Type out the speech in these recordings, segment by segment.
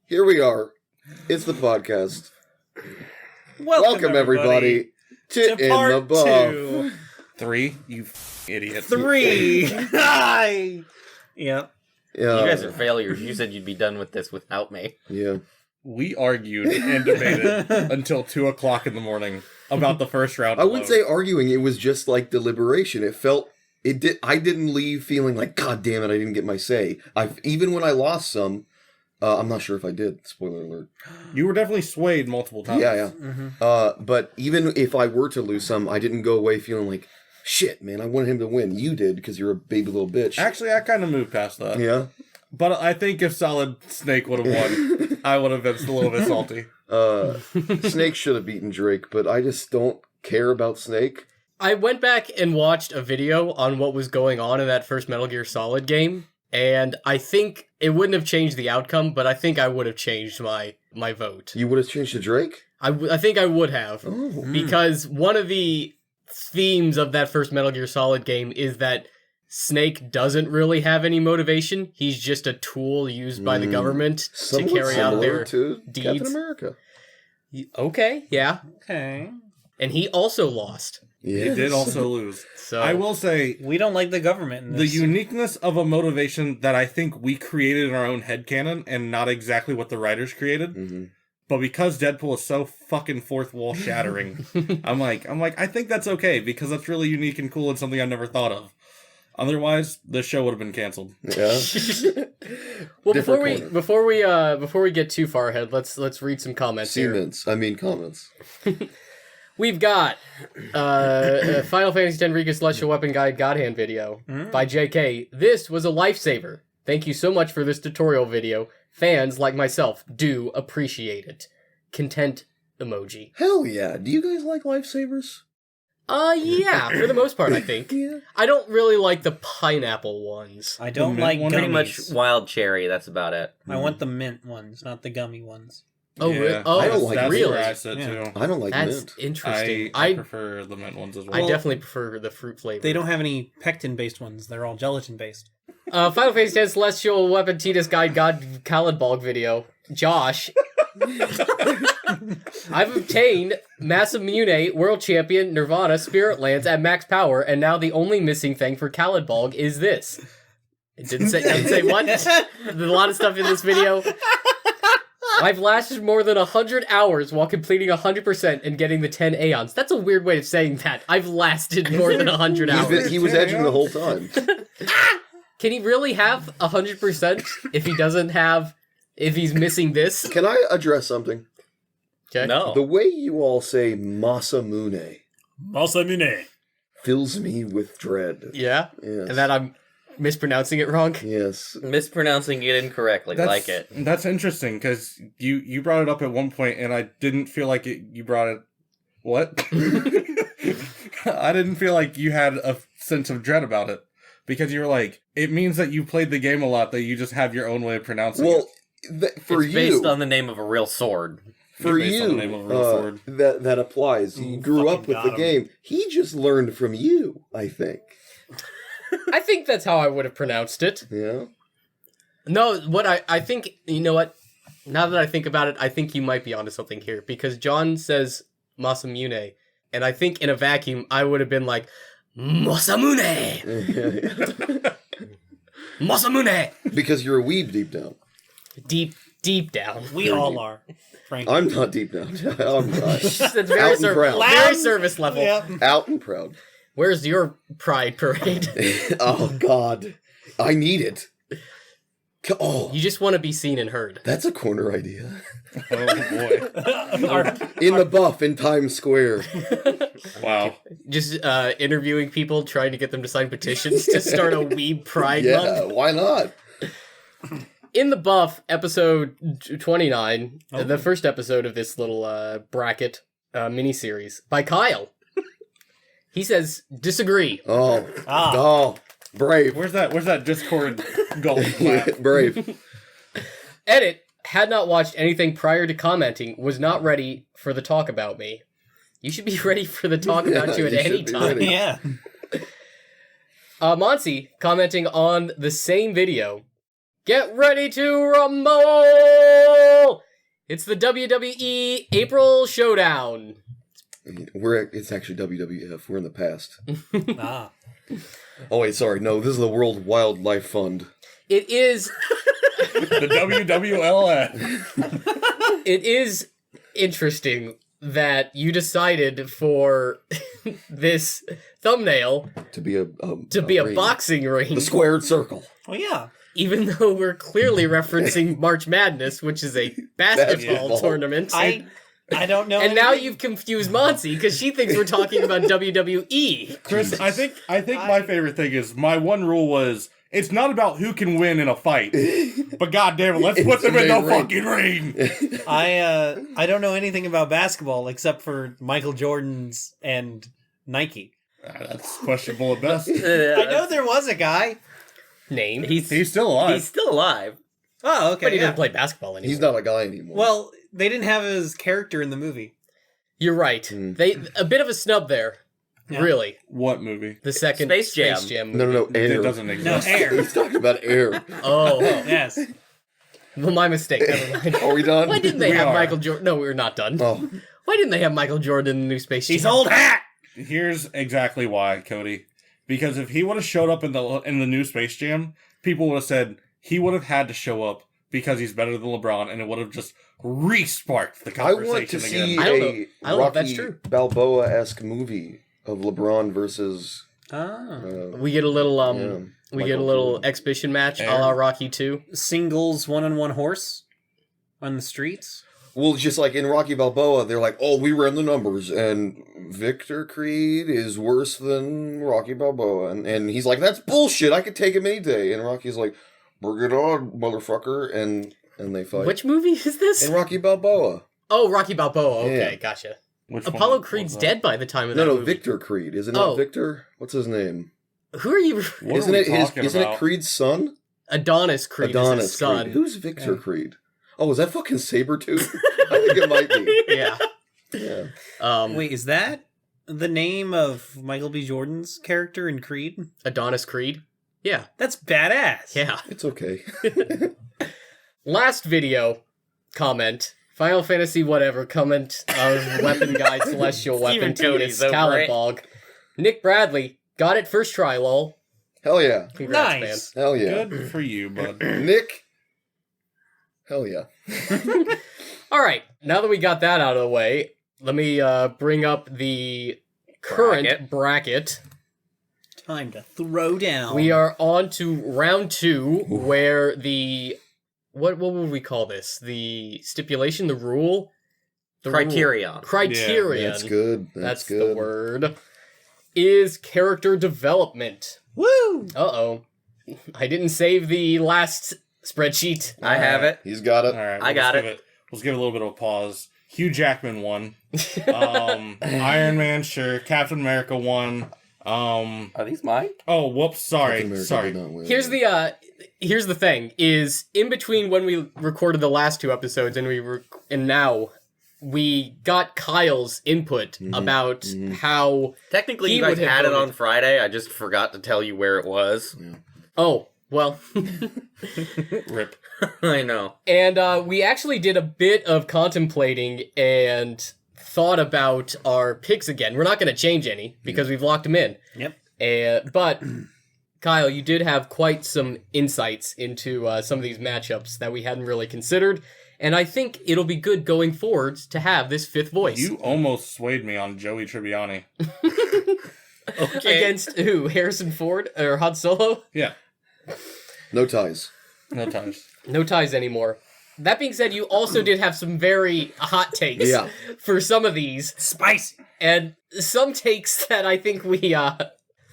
Here we are. It's the podcast. Welcome everybody to In part the Buff. 2. 3, you idiot. 3. Hi. Yep. Yeah. You guys are failures. You said you'd be done with this without me. Yeah. We argued and debated until 2 o'clock in the morning about the first round. I wouldn't say arguing. It was just like deliberation. I didn't leave feeling like, God damn it, I didn't get my say. Even when I lost some, I'm not sure if I did. Spoiler alert. You were definitely swayed multiple times. Yeah. Mm-hmm. But even if I were to lose some, I didn't go away feeling like, shit, man, I wanted him to win. You did, because you're a baby little bitch. Actually, I kind of moved past that. Yeah? But I think if Solid Snake would have won, I would have been a little bit salty. Snake should have beaten Drake, but I just don't care about Snake. I went back and watched a video on what was going on in that first Metal Gear Solid game, and I think it wouldn't have changed the outcome, but I think I would have changed my vote. You would have changed to Drake? I think I would have, because one of the themes of that first Metal Gear Solid game is that Snake doesn't really have any motivation. He's just a tool used by the government to carry out their to deeds. Captain America. Okay, yeah. Okay. And he also lost. Yeah. He did also lose. So I will say, We don't like the government in the this. uniqueness of a motivation that I think we created in our own headcanon and not exactly what the writers created. Mm-hmm. But because Deadpool is so fucking fourth wall shattering, I'm like, I think that's okay because that's really unique and cool and something I never thought of. Otherwise, the show would have been canceled. Yeah. well, Different before we get too far ahead, let's read some comments Comments. We've got Final Fantasy X Rika Celestial Weapon Guide Godhand video by JK. This was a lifesaver. Thank you so much for this tutorial video. Fans like myself do appreciate it. Content emoji. Hell yeah. Do you guys like lifesavers? Yeah, for the most part, I think. Yeah. I don't really like the pineapple ones. I don't The like mint gummies. one? Pretty much wild cherry, that's about it. I want the mint ones, not the gummy ones. Oh, Yeah. oh, I don't like that's really? where I sit Yeah. too. I don't like That's mint. interesting. I prefer the mint ones as well. I definitely prefer the fruit flavor. They don't have any pectin-based ones. They're all gelatin-based. Final Fantasy X Celestial Weapon Titus Guide God Khaled video. Josh. I've obtained Masamune, World Champion, Nirvana, Spirit Lands at max power, and now the only missing thing for Khaled is this. It doesn't say what? There's a lot of stuff in this video. I've lasted more than 100 hours while completing 100% and getting the 10 Aeons. That's a weird way of saying that. I've lasted more than 100 hours. He was edging the whole time. Can he really have 100% if he's missing this? Can I address something? Okay. No. The way you all say Masamune Masamune. fills me with dread. Yeah? Yes. And that I'm mispronouncing it wrong? Yes. Mispronouncing it incorrectly, like it. That's interesting because you brought it up at one point and I didn't feel like you brought it. What? I didn't feel like you had a sense of dread about it because you were like, it means that you played the game a lot, that you just have your own way of pronouncing it. Well, for It's you, based on the name of a real sword. for based on the name you, of a real sword. that applies. You grew up with the game. He just learned from you, I think. I think that's how I would have pronounced it. Yeah. No, what I think, you know what? Now that I think about it, I think you might be onto something here. Because John says Masamune, and I think in a vacuum, I would have been like, Masamune! Masamune! Because you're a weeb deep down. Deep down. We all are, frankly. I'm not deep down. I'm not. That's Out very, and proud. very service level. Yep. Out and proud. Where's your pride parade? Oh, God. I need it. Oh, You just want to be seen and heard. that's a corner idea. Oh boy. In the buff in Times Square. Wow. Just interviewing people, trying to get them to sign petitions to start a Weeb Pride Yeah, Month. why not? In the buff, episode 29, the first episode of this little bracket miniseries by Kyle. He says, disagree. Oh, oh, brave. Where's that Discord gold clap? Brave. Edit, had not watched anything prior to commenting, was not ready for the talk about me. You should be ready for the talk about you at you any should be time. ready. Yeah. Monsi, commenting on the same video, get ready to rumble! It's the WWE April Showdown. It's actually WWF. We're in the past. Ah. Oh wait, sorry. No, this is the World Wildlife Fund. It is. The WWLF. It is interesting that you decided for this thumbnail To be a ring. boxing ring, The squared circle. Oh, yeah. even though we're clearly referencing March Madness, which is a basketball Basketball. tournament. I don't know. And now anything. you've confused Monty because she thinks we're talking about WWE. Chris, I think my favorite thing is my one rule was it's not about who can win in a fight, but goddamn it, let's put them in the fucking ring. I don't know anything about basketball except for Michael Jordan's and Nike. That's questionable at best. I know there was a guy. Name. He's still alive. He's still alive. Oh, okay. But he yeah. doesn't play basketball anymore. He's not a guy anymore. Well, they didn't have his character in the movie. You're right. Mm. They a bit of a snub there. Yeah. Really. What movie? The second Space Jam. movie. no, It air. doesn't No, exist. Air. He's talking about air. Oh. Yes. Well, my mistake. Never mind. Are we done? Why didn't they We have are. Michael Jordan? No, we're not done. Oh, Why didn't they have Michael Jordan in the new Space Jam? He's old hat. Here's exactly why, Cody. Because if he would have showed up in the new Space Jam, people would have said he would have had to show up because he's better than LeBron, and it would have just re-sparked the I conversation want to again. see I don't know. a I don't know if that's Rocky true. Balboa-esque movie of LeBron versus. Oh. We get a little Yeah, we get a Michael little Jordan. exhibition match a Air. la Rocky 2. Singles one-on-one horse on the streets. Well, it's just like in Rocky Balboa, they're like, "Oh, we ran the numbers, and Victor Creed is worse than Rocky Balboa," and he's like, "That's bullshit. I could take him any day." And Rocky's like, "Bring it on, motherfucker!" And they fight. Which movie is this? In Rocky Balboa. Oh, Rocky Balboa. Okay, Yeah. gotcha. Which Apollo one Creed's was that? dead by the time of that No, movie. Victor Creed. Isn't Oh. it Victor? What's his name? Who are you? What isn't are we it his? talking Isn't about? it Creed's son? Adonis Creed is Adonis his son. Creed. Who's Victor Yeah. Creed? Oh, is that fucking Sabretooth? I think it might be. Yeah. Yeah. Wait, is that the name of Michael B. Jordan's character in Creed? Adonis Creed. Yeah. That's badass. Yeah. It's okay. Last video comment. Final Fantasy whatever comment of Weapon Guide Celestial Weapon Stephen Cody's over it. Calibog. Nick Bradley got it first try, lol. Hell yeah. Congrats, Nice. Hell yeah. Good for you, bud. Nick. Hell yeah. man. All right, now that we got that out of the way, let me bring up the current bracket. Time to throw down. We are on to round 2, where the what would we call this? The stipulation, the rule, the Criterion. rule. Criterion. That's good. That's good. the word. Is character development. Woo! Uh-oh. I didn't save the last spreadsheet. I have it. He's got it. All right, I got it. Let's give it a little bit of a pause. Hugh Jackman won. Iron Man, sure. Captain America won. Are these mine? Oh, whoops. Sorry. Captain America Sorry. did not win. Here's the thing, is in between when we recorded the last 2 episodes and now we got Kyle's input about how Technically, He you guys would have had it voted. on Friday. I just forgot to tell you where it was. oh, well, Rip. I know. and we actually did a bit of contemplating and thought about our picks again. We're not going to change any because we've locked them in. Yep. But Kyle, you did have quite some insights into some of these matchups that we hadn't really considered, and I think it'll be good going forward to have this 5th voice. You almost swayed me on Joey Tribbiani. Okay. Against who? Harrison Ford or Han Solo? Yeah. No ties. No ties. No ties anymore. That being said, you also did have some very hot takes Yeah. for some of these, Spicy. and some takes that I think we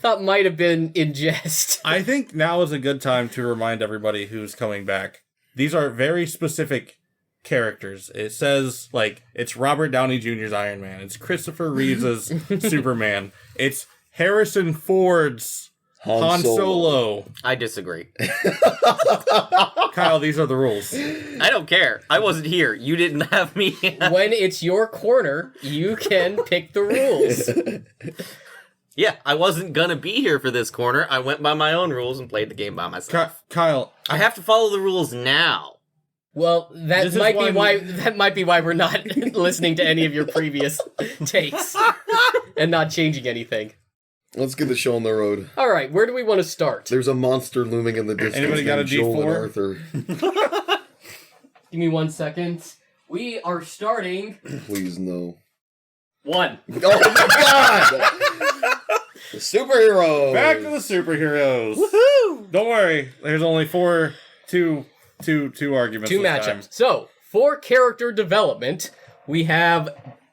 thought might have been in jest. I think now is a good time to remind everybody who's coming back. These are very specific characters. It says, like, it's Robert Downey Jr.'s Iron Man. It's Christopher Reeve's Superman. It's Harrison Ford's Han Solo. I disagree. Kyle, these are the rules. I don't care. I wasn't here. You didn't have me. When it's your corner, you can pick the rules. Yeah, I wasn't gonna be here for this corner. I went by my own rules and played the game by myself. Kyle, I have to follow the rules now. Well, that This is might be why we're not listening to any of your previous takes and not changing anything. Let's get the show on the road. All right, where do we want to start? There's a monster looming in the distance. Anybody got a named Joel and D4? Arthur. Give me 1 second. We are starting Please no. 1. Oh my god! The superhero. Back to the superheroes. Woohoo! Don't worry. There's only two arguments. 2 this matchups. time. So, for character development, we have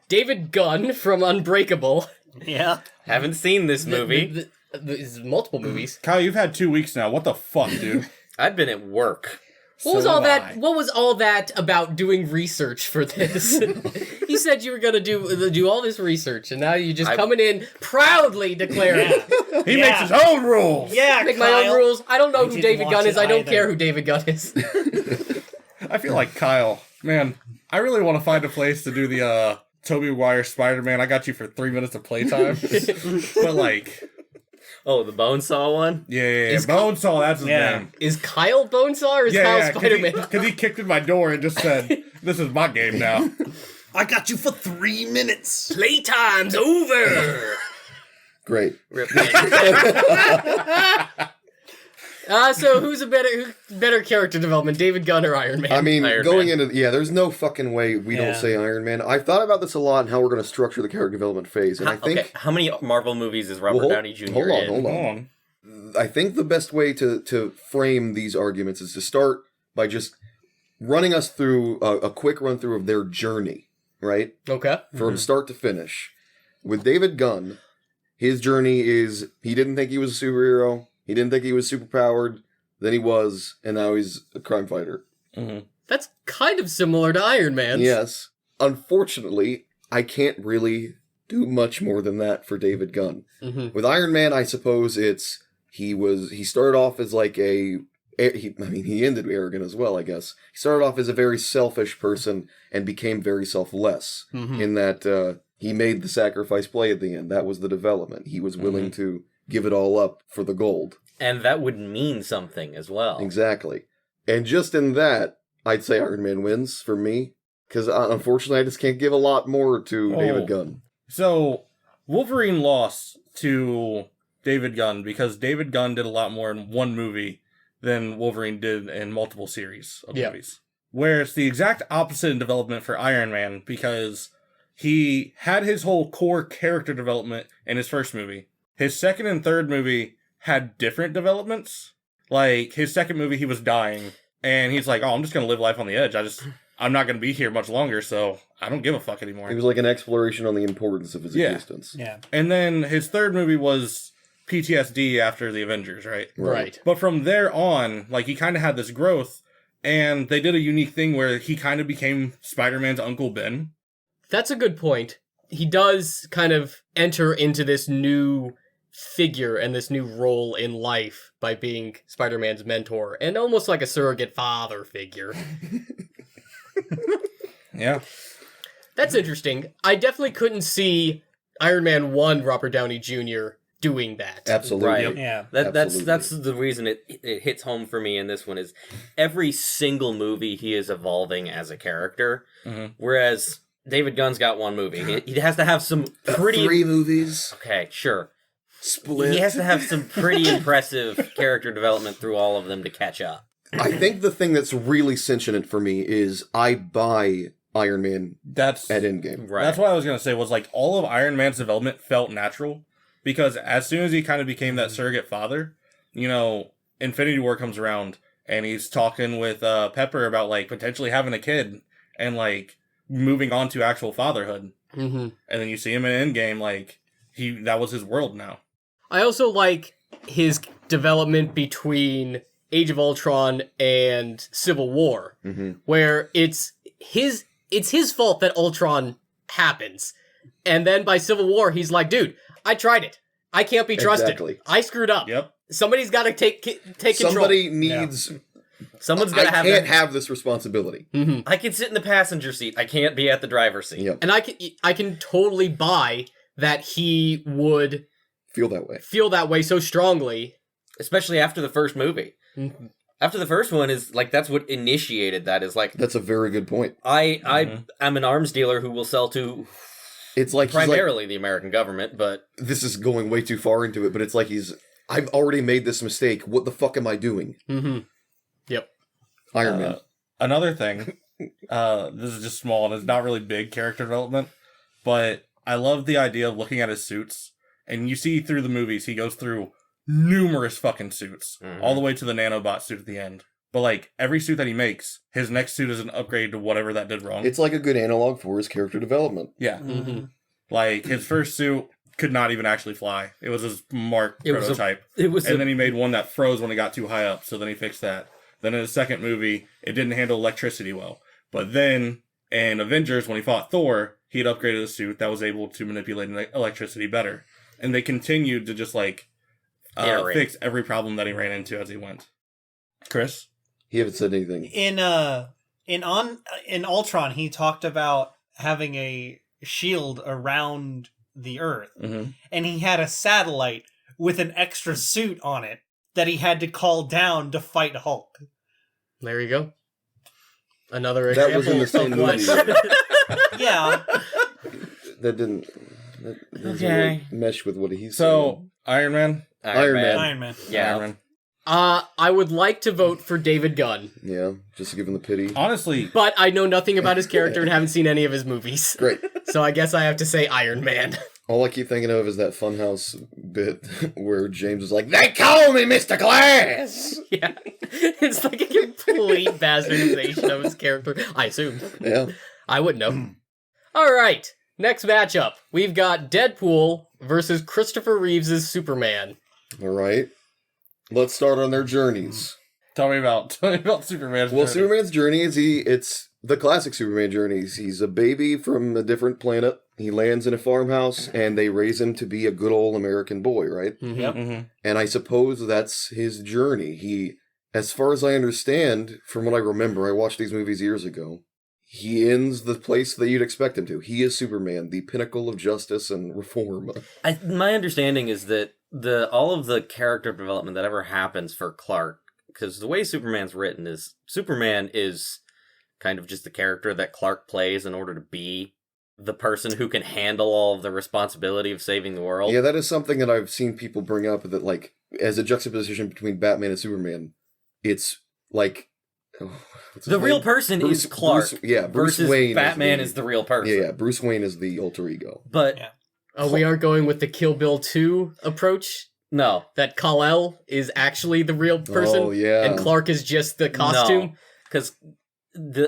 David Gunn from Unbreakable. Yeah. Haven't seen this movie. There's multiple movies. Kyle, you've had 2 weeks now. What the fuck, dude? I've been at work. What was So all have that? I. What was all that about doing research for this? You said you were gonna do all this research, and now you're just coming in proudly declaring, He Yeah. makes his own rules. Yeah, "Make my own Kyle. rules." I don't know I who didn't David watch Gunn is. it I don't either. care who David Gunn is. I feel like Kyle. Man, I really want to find a place to do the Tobey Maguire Spider-Man. I got you for 3 minutes of playtime. But like, Oh, the Bonesaw one? yeah. Is- Bonesaw, that's his Yeah. name. Is Kyle Bonesaw or is Kyle Spider-Man? Because he kicked in my door and just said, "This is my game now." I got you for 3 minutes. Playtime's over. Great. Rip. So who's better character development, David Gunn or Iron Man? I mean, Iron going Man. into there's no fucking way we Yeah. don't say Iron Man. I've thought about this a lot and how we're going to structure the character development phase, and I think Okay, how many Marvel movies is Robert Well, Downey Jr. hold on, in? hold Come on. on. I think the best way to frame these arguments is to start by just running us through a quick run through of their journey, right? Okay. From start to finish. With David Gunn, his journey is he didn't think he was a superhero, he didn't think he was superpowered, then he was, and now he's a crime fighter. That's kind of similar to Iron Man. Yes. Unfortunately, I can't really do much more than that for David Gunn. Mm-hmm. With Iron Man, I suppose he started off as like he ended arrogant as well, I guess. He started off as a very selfish person and became very selfless in that he made the sacrifice play at the end. That was the development. He was willing to give it all up for the gold. And that would mean something as well. Exactly. And just in that, I'd say Iron Man wins for me. Because unfortunately, I just can't give a lot more to David Gunn. So, Wolverine lost to David Gunn because David Gunn did a lot more in one movie than Wolverine did in multiple series of movies. Where it's the exact opposite in development for Iron Man because he had his whole core character development in his first movie. His second and third movie had different developments. Like, his second movie, he was dying, and he's like, "Oh, I'm just gonna live life on the edge. I'm not gonna be here much longer, so I don't give a fuck anymore." It was like an exploration on the importance of his existence. Yeah. And then his third movie was PTSD after the Avengers, right? Right. But from there on, like, he kind of had this growth, and they did a unique thing where he kind of became Spider-Man's Uncle Ben. That's a good point. He does kind of enter into this new figure and this new role in life by being Spider-Man's mentor and almost like a surrogate father figure. Yeah. That's interesting. I definitely couldn't see Iron Man 1 Robert Downey Jr. doing that. Absolutely. Right. Yeah. Absolutely. That's the reason it hits home for me in this one is every single movie he is evolving as a character, whereas David Gunn's got one movie. He has to have some pretty 3 movies. okay, sure. Split. He has to have some pretty impressive character development through all of them to catch up. I think the thing that's really sentient for me is I buy Iron Man That's at Endgame. Right. That's what I was going to say was, like, all of Iron Man's development felt natural because as soon as he kind of became that surrogate father, you know, Infinity War comes around and he's talking with Pepper about, like, potentially having a kid and, like, moving on to actual fatherhood. Mm-hmm. And then you see him in Endgame, like, that was his world now. I also like his development between Age of Ultron and Civil War, where it's his fault that Ultron happens. And then by Civil War, he's like, dude, I tried it. I can't be trusted. Exactly. I screwed up. Yep. Somebody's got to take control. Somebody needs... Someone's I gonna have can't that. have this responsibility. I can sit in the passenger seat. I can't be at the driver's seat. Yep. And I can totally buy that he would Feel that way. feel that way so strongly. Especially after the first movie. After the first one is like that's what initiated that is like That's a very good point. I am an arms dealer who will sell to It's like he's like, primarily the American government, but this is going way too far into it, but it's like I've already made this mistake. What the fuck am I doing? Mm-hmm. Yep. Iron Man. Another thing, this is just small and it's not really big character development, but I love the idea of looking at his suits, and you see through the movies he goes through numerous fucking suits, all the way to the nanobot suit at the end. But like every suit that he makes, his next suit is an upgrade to whatever that did wrong. It's like a good analog for his character development. Yeah. Mm-hmm. Like his first suit could not even actually fly. It was his mark prototype. And then he made one that froze when it got too high up, so then he fixed that. Then in his second movie, it didn't handle electricity well. But then in Avengers, when he fought Thor, he had upgraded a suit that was able to manipulate electricity better. And they continued to just like fix every problem that he ran into as he went. Chris? He haven't said anything. In Ultron, he talked about having a shield around the Earth, and he had a satellite with an extra suit on it that he had to call down to fight Hulk. There you go. Another That example was in the same of what- movie. Yeah, That didn't doesn't Okay. really mesh with what he's So, Iron Man? Iron Man. Iron Man. Yeah. Iron Man. I would like to vote for David Gunn, saying. Yeah, just to give him the pity. Honestly, but I know nothing about his character and haven't seen any of his movies. Great. So I guess I have to say Iron Man. All I keep thinking of is that Funhouse bit where James is like, "They call me Mr. Glass!" Yeah. It's like a complete bastardization of his character. I assume. Yeah. I wouldn't know. All right. Next matchup. We've got Deadpool versus Christopher Reeves' Superman. All right. Let's start on their journeys. tell me about Superman's Well, journey. Superman's journey is it's the classic Superman journey. He's a baby from a different planet. He lands in a farmhouse, and they raise him to be a good old American boy, right? Yep. Mhm. And I suppose that's his journey. He, as far as I understand, from what I remember, I watched these movies years ago, he ends the place that you'd expect him to. He is Superman, the pinnacle of justice and reform. My understanding is that all of the character development that ever happens for Clark, because the way Superman's written is Superman is kind of just the character that Clark plays in order to be the person who can handle all of the responsibility of saving the world. Yeah, that is something that I've seen people bring up, that, like, as a juxtaposition between Batman and Superman, it's like... what's his The real name? person Bruce- is Clark. Bruce versus Wayne Batman is is the real person. Yeah, Bruce Wayne is the alter ego. But Yeah. Oh, we aren't going with the Kill Bill 2 approach? no. That Kal-El is actually the real person? Oh, yeah. And Clark is just the costume? Because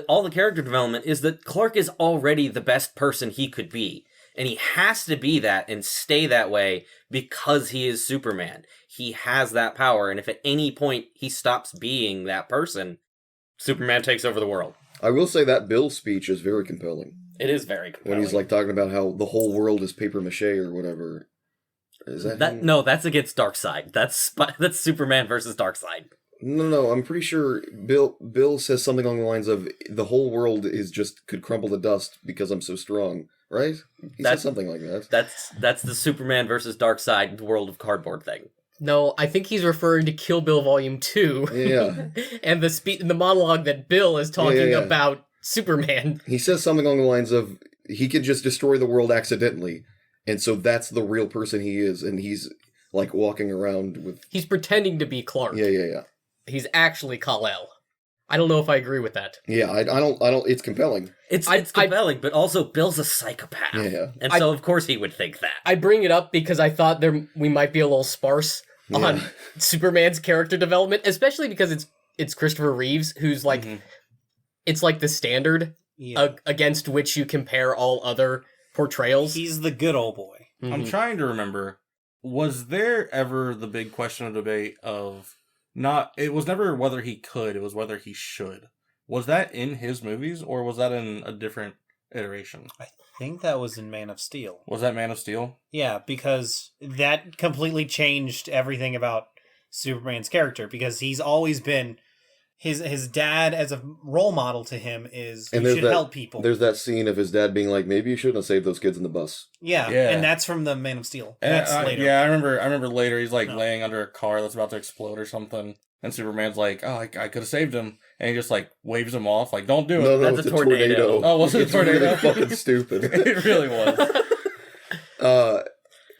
all the character development is that Clark is already the best person he could be. And he has to be that and stay that way because he is Superman. He has that power, and if at any point he stops being that person, Superman takes over the world. I will say that Bill's speech is very compelling. It is very compelling. When he's like talking about how the whole world is paper mache or whatever. Is that him? No, that's against Darkseid. That's Superman versus Darkseid. No, I'm pretty sure Bill says something along the lines of the whole world could crumble to dust because I'm so strong, right? He says something like that. That's the Superman versus Darkseid World of Cardboard thing. No, I think he's referring to Kill Bill Volume 2. Yeah. And the monologue that Bill is talking Yeah. about Superman. He says something along the lines of he could just destroy the world accidentally, and so that's the real person he is, and he's like walking around with He's pretending to be Clark. yeah. He's actually Kal-El. I don't know if I agree with that. Yeah, I don't. It's compelling. It's compelling, but also Bill's a psychopath. Yeah. And so of course he would think that. I bring it up because I thought we might be a little sparse on Superman's character development, especially because it's Christopher Reeves, who's like, it's like the standard against which you compare all other portrayals. He's the good old boy. I'm trying to remember, was there ever the big question of debate of it was never whether he could, it was whether he should. Was that in his movies, or was that in a different iteration? I think that was in Man of Steel. Was that Man of Steel? Yeah, because that completely changed everything about Superman's character, because he's always been his dad as a role model to him is And you there's should that- help people. There's that scene of his dad being like, maybe you shouldn't have saved those kids in the bus. Yeah, Yeah. and that's from the Man of Steel. And That's later. Yeah, I remember later he's like No. laying under a car that's about to explode or something. And Superman's like, oh, I could have saved him. And he just, like, waves him off, like, don't do it. No, That's it's a tornado. Oh, was it a tornado? Really fucking stupid. It really was.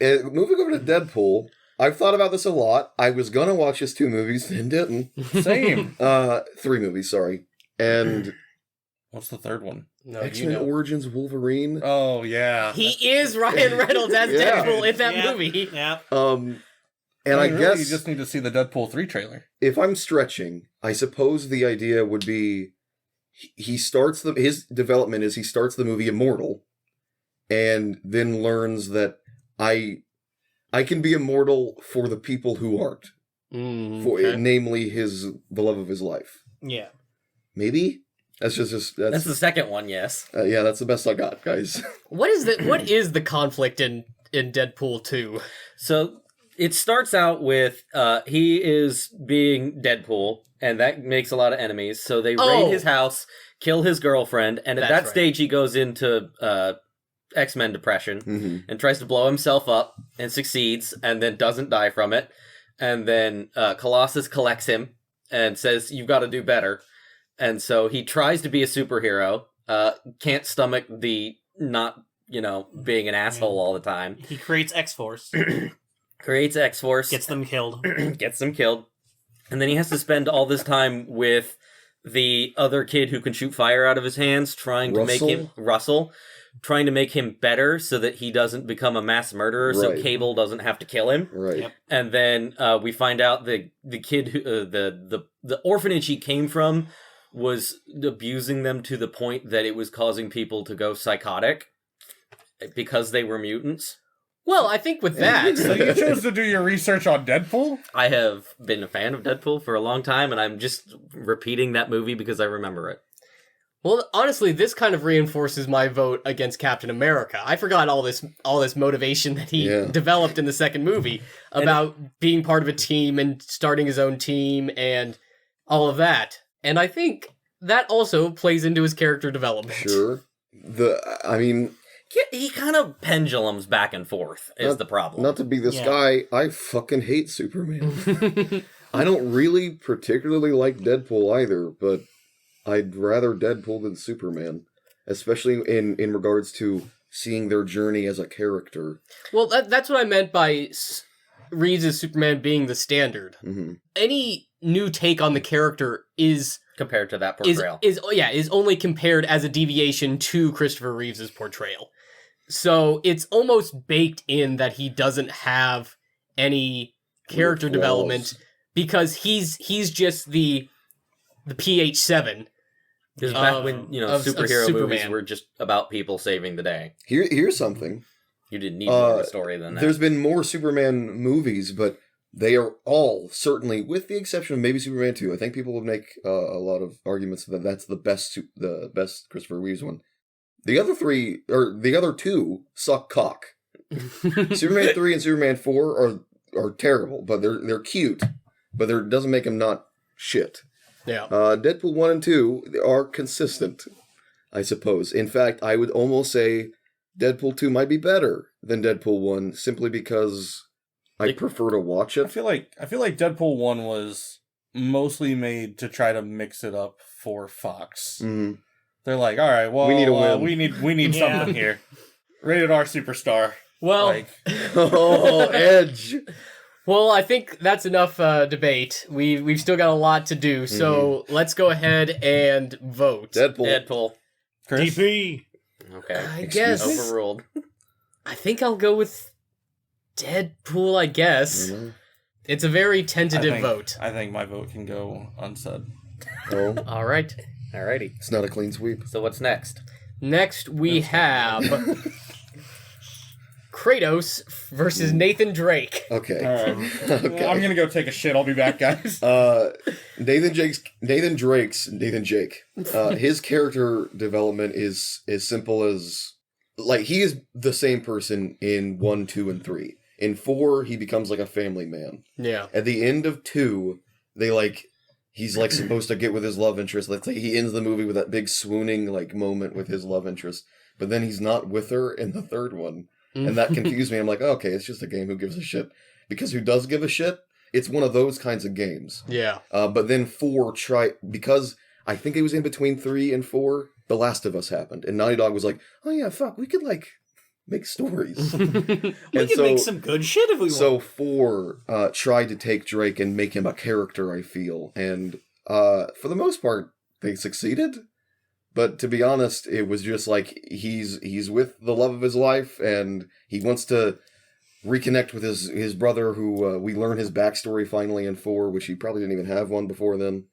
Moving over to Deadpool, I've thought about this a lot. I was gonna watch his 2 movies, then didn't. Same. 3 movies, sorry. And What's the third one? No, X-Men Origins Wolverine. Oh, yeah. He is Ryan Reynolds as Yeah. Deadpool in that Yeah. movie. Yeah. And I mean, guess really, you just need to see the Deadpool 3 trailer. if I'm stretching, I suppose the idea would be he starts his development is he starts the movie immortal, and then learns that I can be immortal for the people who aren't, namely the love of his life. Yeah. Maybe that's That's the second one, yes. yeah, that's the best I got, guys. What is the conflict in Deadpool 2? So it starts out with he is being Deadpool, and that makes a lot of enemies. So they raid his house, kill his girlfriend, and at that stage he goes into X-Men depression and tries to blow himself up and succeeds, and then doesn't die from it. And then Colossus collects him and says, "You've got to do better." And so he tries to be a superhero, can't stomach the not, being an asshole all the time. He creates X-Force. Creates X-Force. Gets them killed. Gets them killed. And then he has to spend all this time with the other kid who can shoot fire out of his hands, trying to make him... Russell. Trying to make him better so that he doesn't become a mass murderer, so Cable doesn't have to kill him. Right. Yep. And then we find out the kid, who, the orphanage he came from was abusing them to the point that it was causing people to go psychotic because they were mutants. Well, I think with that... So you chose to do your research on Deadpool? I have been a fan of Deadpool for a long time, and I'm just repeating that movie because I remember it. Well, honestly, this kind of reinforces my vote against Captain America. I forgot all this motivation that he developed in the second movie about being part of a team and starting his own team and all of that. And I think that also plays into his character development. Sure. He kind of pendulums back and forth is the problem. Not to be this guy, I fucking hate Superman. I don't really particularly like Deadpool either, but I'd rather Deadpool than Superman, especially in regards to seeing their journey as a character. Well, that's what I meant by Reeves' Superman being the standard. Mm-hmm. Any new take on the character is compared to that portrayal. Is only compared as a deviation to Christopher Reeves' portrayal. So it's almost baked in that he doesn't have any character development because he's just the PH7. Because back when superhero movies were just about people saving the day. Here's something. You didn't need more of a story than that. There's been more Superman movies, but they are all, certainly, with the exception of maybe Superman 2, I think people would make a lot of arguments that that's the best Christopher Reeves one. The other two suck cock. Superman 3 and Superman 4 are terrible, but they're cute, but it doesn't make them not shit. Yeah. Deadpool 1 and 2 are consistent, I suppose. In fact, I would almost say Deadpool 2 might be better than Deadpool 1 simply because I prefer to watch it. I feel like Deadpool 1 was mostly made to try to mix it up for Fox. Mm-hmm. They're like, all right, well, we need a win. We need something here. Rated R superstar. Well, Edge. Well, I think that's enough debate. We've still got a lot to do, so let's go ahead and vote. Deadpool. Chris? DP. Okay. I guess Overruled. I think I'll go with Deadpool. I guess it's a very tentative vote. I think my vote can go unsaid. Oh, all right. Alrighty. It's not a clean sweep. So what's next? Next we have Kratos versus Nathan Drake. Okay. All right. Okay. I'm gonna go take a shit. I'll be back, guys. Nathan Jake. His character development is as simple as he is the same person in 1, 2, and 3. In 4, he becomes like a family man. Yeah. At the end of 2, he's supposed to get with his love interest. Let's say he ends the movie with that big swooning moment with his love interest, but then he's not with her in the third one. And that confused me. I'm like, okay, it's just a game. Who gives a shit? Because who does give a shit it's one of those kinds of games. Yeah. But then 4 because I think it was in between 3 and 4, The Last of Us happened, and Naughty Dog was like, oh yeah, fuck, we could like make stories. We could make some good shit if we want. So 4 tried to take Drake and make him a character, I feel, and for the most part, they succeeded. But to be honest, it was just like he's with the love of his life, and he wants to reconnect with his brother, who we learn his backstory finally in 4, which he probably didn't even have one before then.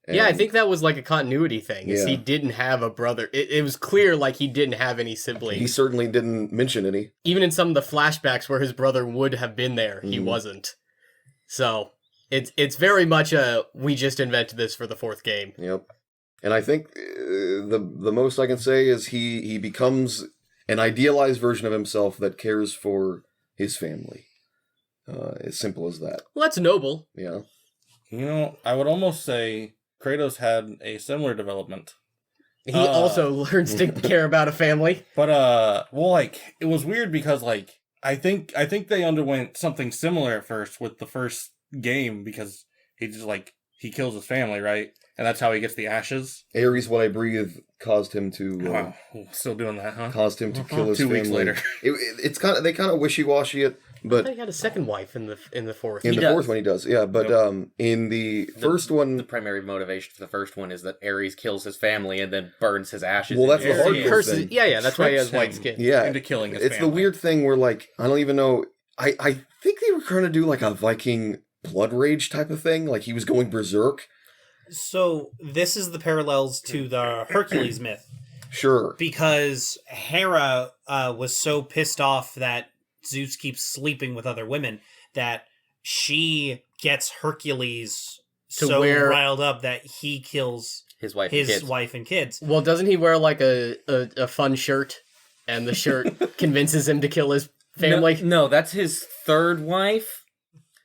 And yeah, I think that was like a continuity thing. Is Yeah. he didn't have a brother. It was clear like he didn't have any siblings. he certainly didn't mention any. Even in some of the flashbacks where his brother would have been there, he Mhm. wasn't. So it's very much a we just invented this for the 4th game. Yep. And I think the most I can say is he becomes an idealized version of himself that cares for his family. As simple as that. Well, that's noble. Yeah. You know, I would almost say Kratos had a similar development. He also learns to care about a family. But well, like it was weird because like I think they underwent something similar at first with the first game, because he just like he kills his family, right? And that's how he gets the ashes. Ares, what I breathe, caused him to Wow, still doing that, huh? caused him to kill his 2 family. weeks later. It's kind of they kind of wishy-washy it, I but thought he had a second wife in the 4th. in He the does. 4th one he does. Yeah, but in the first The one, primary motivation for the first one is that Ares kills his family and then burns his ashes. Well, that's into the hard his part. hands. Curses. thing. Yeah, that's why he has Tricks white him. skin. yeah, Into killing his it's family. the weird thing where like I don't even know. I think they were trying to do like a Viking blood rage type of thing. Like he was going berserk. So this is the parallels to the Hercules myth, Sure. because Hera was so pissed off that Zeus keeps sleeping with other women that she gets Hercules To so where- riled up that he kills His wife and his kids. wife and kids. Well, doesn't he wear like a fun shirt, and the shirt convinces him to kill his family? No, that's his third wife.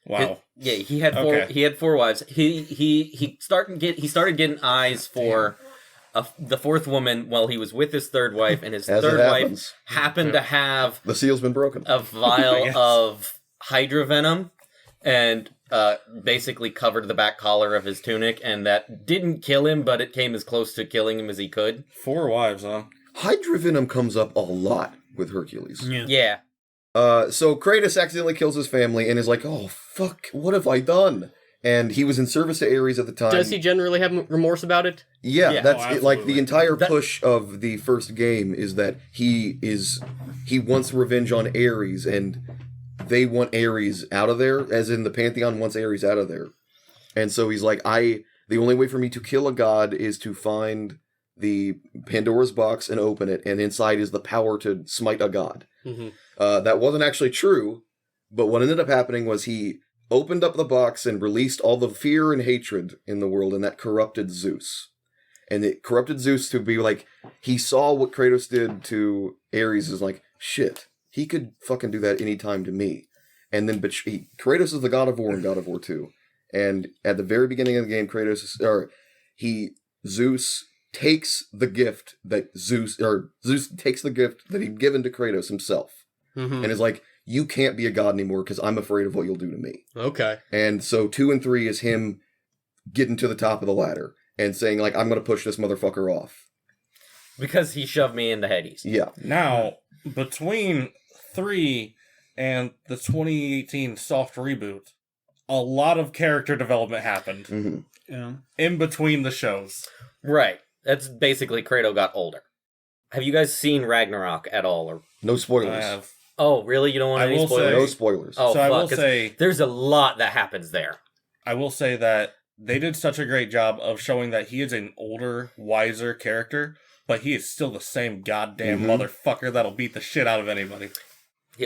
Wow. Yeah, he had 4. Okay. He had 4 wives. He started getting eyes for the 4th woman while he was with his 3rd wife, and his As it 3rd wife happens. happened to have The seal's been broken. a vial Yes. of Hydra venom, and basically covered the back collar of his tunic, and that didn't kill him, but it came as close to killing him as he could. 4 wives, huh? Hydra venom comes up a lot with Hercules. Yeah. So Kratos accidentally kills his family and is like, oh, fuck, what have I done? And he was in service to Ares at the time. Does he generally have remorse about it? Yeah, Yeah. that's Oh, it. Like absolutely. the entire push of the first game is that he wants revenge on Ares, and they want Ares out of there, as in the Pantheon wants Ares out of there. And so he's like, the only way for me to kill a god is to find the Pandora's box and open it, and inside is the power to smite a god. Mm-hmm. That wasn't actually true, but what ended up happening was he opened up the box and released all the fear and hatred in the world, and that corrupted Zeus. And it corrupted Zeus to be like, he saw what Kratos did to Ares, is like, shit, he could fucking do that anytime to me. And then Kratos is the god of war in God of War 2. And at the very beginning of the game, Zeus takes the gift that Zeus takes the gift that he'd given to Kratos himself. Mm-hmm. And is like, you can't be a god anymore because I'm afraid of what you'll do to me. Okay. And so 2 and 3 is him getting to the top of the ladder and saying, like, I'm going to push this motherfucker off. Because he shoved me into Hades. Yeah. Now, between 3 and the 2018 soft reboot, a lot of character development happened hmm Yeah. in between the shows. Right. That's basically Kratos got older. Have you guys seen Ragnarok at all? Or No spoilers. I have. oh, really? You don't want I any will say- spoilers? No spoilers. Oh, So I will fuck, 'cause say- there's a lot that happens there. I will say that they did such a great job of showing that he is an older, wiser character, but he is still the same goddamn Mhm. motherfucker that'll beat the shit out of anybody.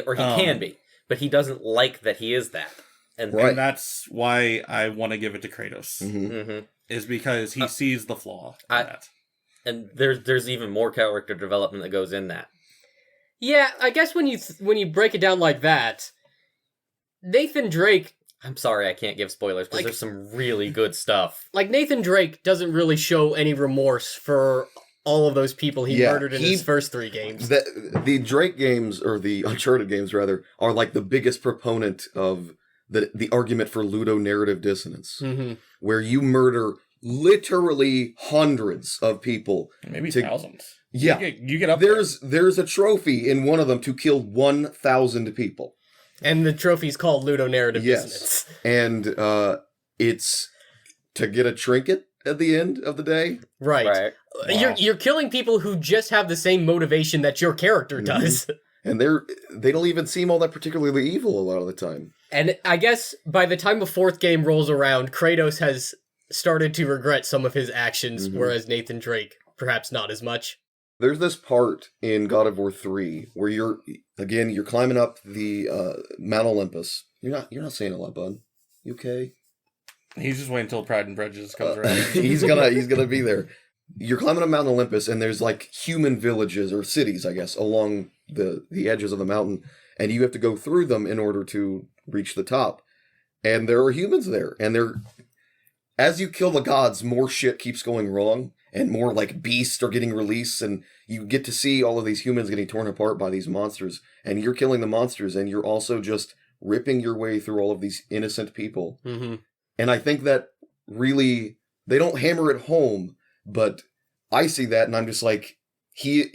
Or he Um, can be, but he doesn't like that he is that. And Right. And that's why I want to give it to Kratos, hmm Mhm. is because he sees the flaw in I- that. And there's even more character development that goes in that. Yeah, I guess when you break it down like that, Nathan Drake, I'm sorry I can't give spoilers because Like- there's some really good stuff. Nathan Drake doesn't really show any remorse for all of those people he Yeah, murdered in his first 3 games. The Drake games, or the Uncharted games rather, are like the biggest proponent of the argument for ludonarrative dissonance, Mm-hmm. where you murder literally hundreds of people. Maybe to- thousands. Yeah. You get up There's a trophy in one of them to kill 1,000 people. And the trophy's called ludonarrative Yes. dissonance. And it's to get a trinket at the end of the day. Right. Right. Wow. You're killing people who just have the same motivation that your character Mm-hmm. does. And they don't even seem all that particularly evil a lot of the time. And I guess by the time the fourth game rolls around, Kratos has started to regret some of his actions, Mhm. whereas Nathan Drake perhaps not as much. There's this part in God of War 3 where you're climbing up the Mount Olympus. You're not saying a lot, bud. You okay? He's just waiting until Pride and Prejudice comes around. he's gonna be there. You're climbing up Mount Olympus, and there's like human villages or cities, I guess, along the edges of the mountain, and you have to go through them in order to reach the top. And there are humans there, and as you kill the gods, more shit keeps going wrong, and more like beasts are getting released, and you get to see all of these humans getting torn apart by these monsters, and you're killing the monsters, and you're also just ripping your way through all of these innocent people. Mm-hmm. And I think that really, they don't hammer it home, but I see that and I'm just like, he's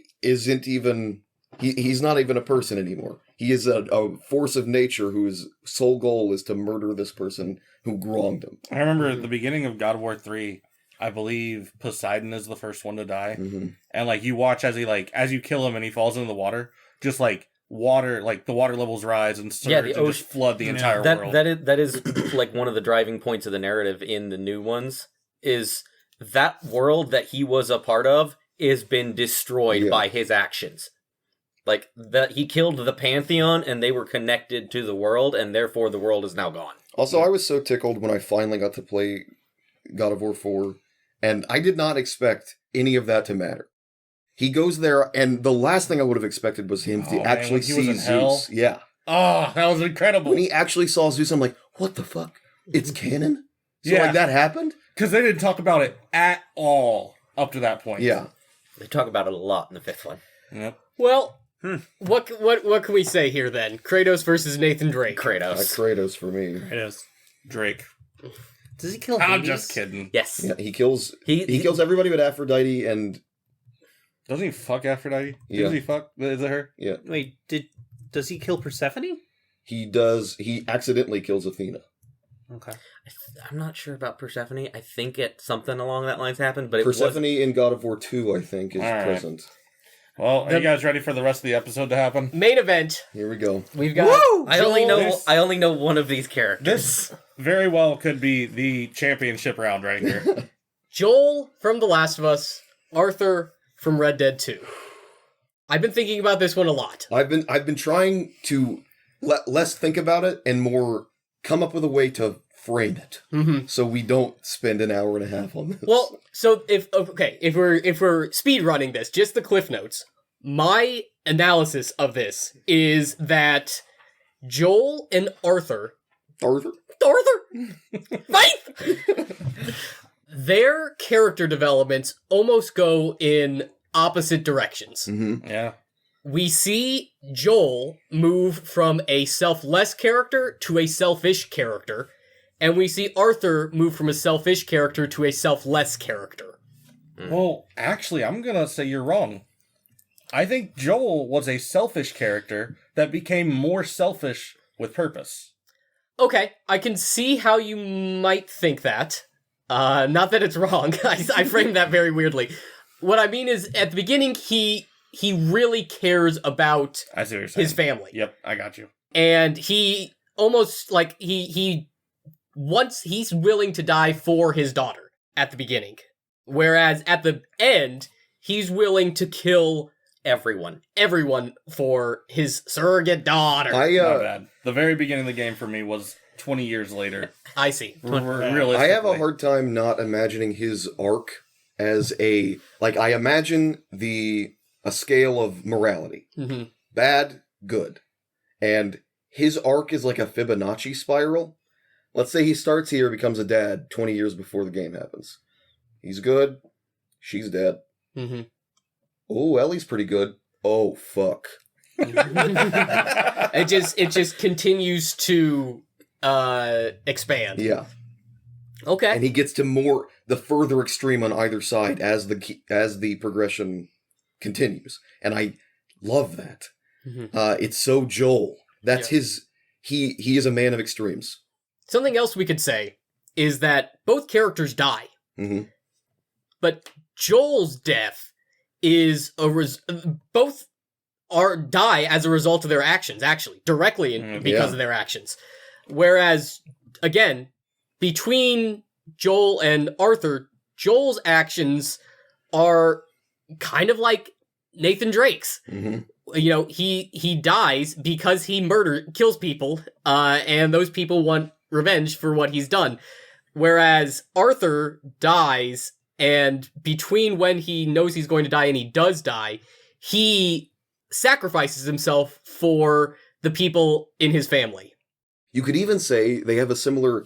not even a person anymore. He is a force of nature whose sole goal is to murder this person who wronged him. I remember at the beginning of God of War 3, I believe Poseidon is the first one to die. Mm-hmm. And like you watch as as you kill him and he falls into the water, just like water, like the water levels rise and surge Yeah, the and just flood the entire world. That is like one of the driving points of the narrative in the new ones, is that world that he was a part of has been destroyed by his actions. Like, that he killed the Pantheon and they were connected to the world, and therefore the world is now gone. Also, I was so tickled when I finally got to play God of War 4, and I did not expect any of that to matter. He goes there, and the last thing I would have expected was him to actually when he was see in hell? Zeus. Yeah. Oh, that was incredible. When he actually saw Zeus, I'm like, what the fuck? It's canon? So, Yeah. like, that happened? Because they didn't talk about it at all up to that point. Yeah. They talk about it a lot in the fifth one. Yep. Well, what can we say here then? Kratos versus Nathan Drake. Kratos. Kratos for me. It is. Drake. Does he kill I'm Hades? just kidding. Yes. Yeah, he kills He kills everybody but Aphrodite, and Doesn't he fuck Aphrodite? Yeah. Does he fuck? Is it her? yeah, Wait, does he kill Persephone? he accidentally kills Athena. Okay. I'm not sure about Persephone. I think something along that lines happened, but it Persephone in God of War 2, I think, is All right. present. Well, are you guys ready for the rest of the episode to happen? Main event. Here we go. We've got I only know This- I only know one of these characters. This very well could be the championship round right here. Joel from The Last of Us, Arthur from Red Dead 2. I've been thinking about this one a lot. I've been trying to less think about it and more come up with a way to frame it, so we don't spend an hour and a half on this. Well, so if we're speed running this, just the cliff notes. My analysis of this is that Joel and Arthur, Faith, their character developments almost go in opposite directions. Mm-hmm. Yeah. We see Joel move from a selfless character to a selfish character, and we see Arthur move from a selfish character to a selfless character. Well, actually, I'm going to say you're wrong. I think Joel was a selfish character that became more selfish with purpose. Okay, I can see how you might think that. Not that it's wrong. I framed that very weirdly. What I mean is, at the beginning, he really cares about I see what you're saying. his family. Yep, I got you. And he almost, like, he's willing to die for his daughter at the beginning. Whereas at the end, he's willing to kill everyone. everyone for his surrogate daughter. Not bad. The very beginning of the game for me was 20 years later. I see. Realistically. I have a hard time not imagining his arc as I imagine a scale of morality. Mm-hmm. Bad, good. And his arc is like a Fibonacci spiral. Let's say he starts here, becomes a dad 20 years before the game happens. He's good. She's dead. Mm-hmm. Oh, Ellie's pretty good. Oh, fuck. It just continues to expand. Yeah. Okay. And he gets to the further extreme on either side as the progression continues. And I love that. It's so Joel. That's his... He is a man of extremes. Something else we could say is that both characters die. Mm-hmm. But Joel's death is both die as a result of their actions, actually, directly because of their actions. Whereas, again, between Joel and Arthur, Joel's actions are kind of like Nathan Drake's. Mm-hmm. You know, he dies because he kills people, and those people want revenge for what he's done. Whereas Arthur dies, and between when he knows he's going to die and he does die, he sacrifices himself for the people in his family. You could even say they have a similar...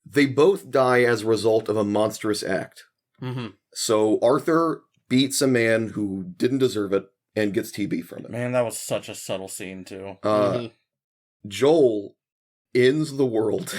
They both die as a result of a monstrous act. Mm-hmm. So Arthur beats a man who didn't deserve it and gets TB from it. Man, that was such a subtle scene, too. Joel ends the world,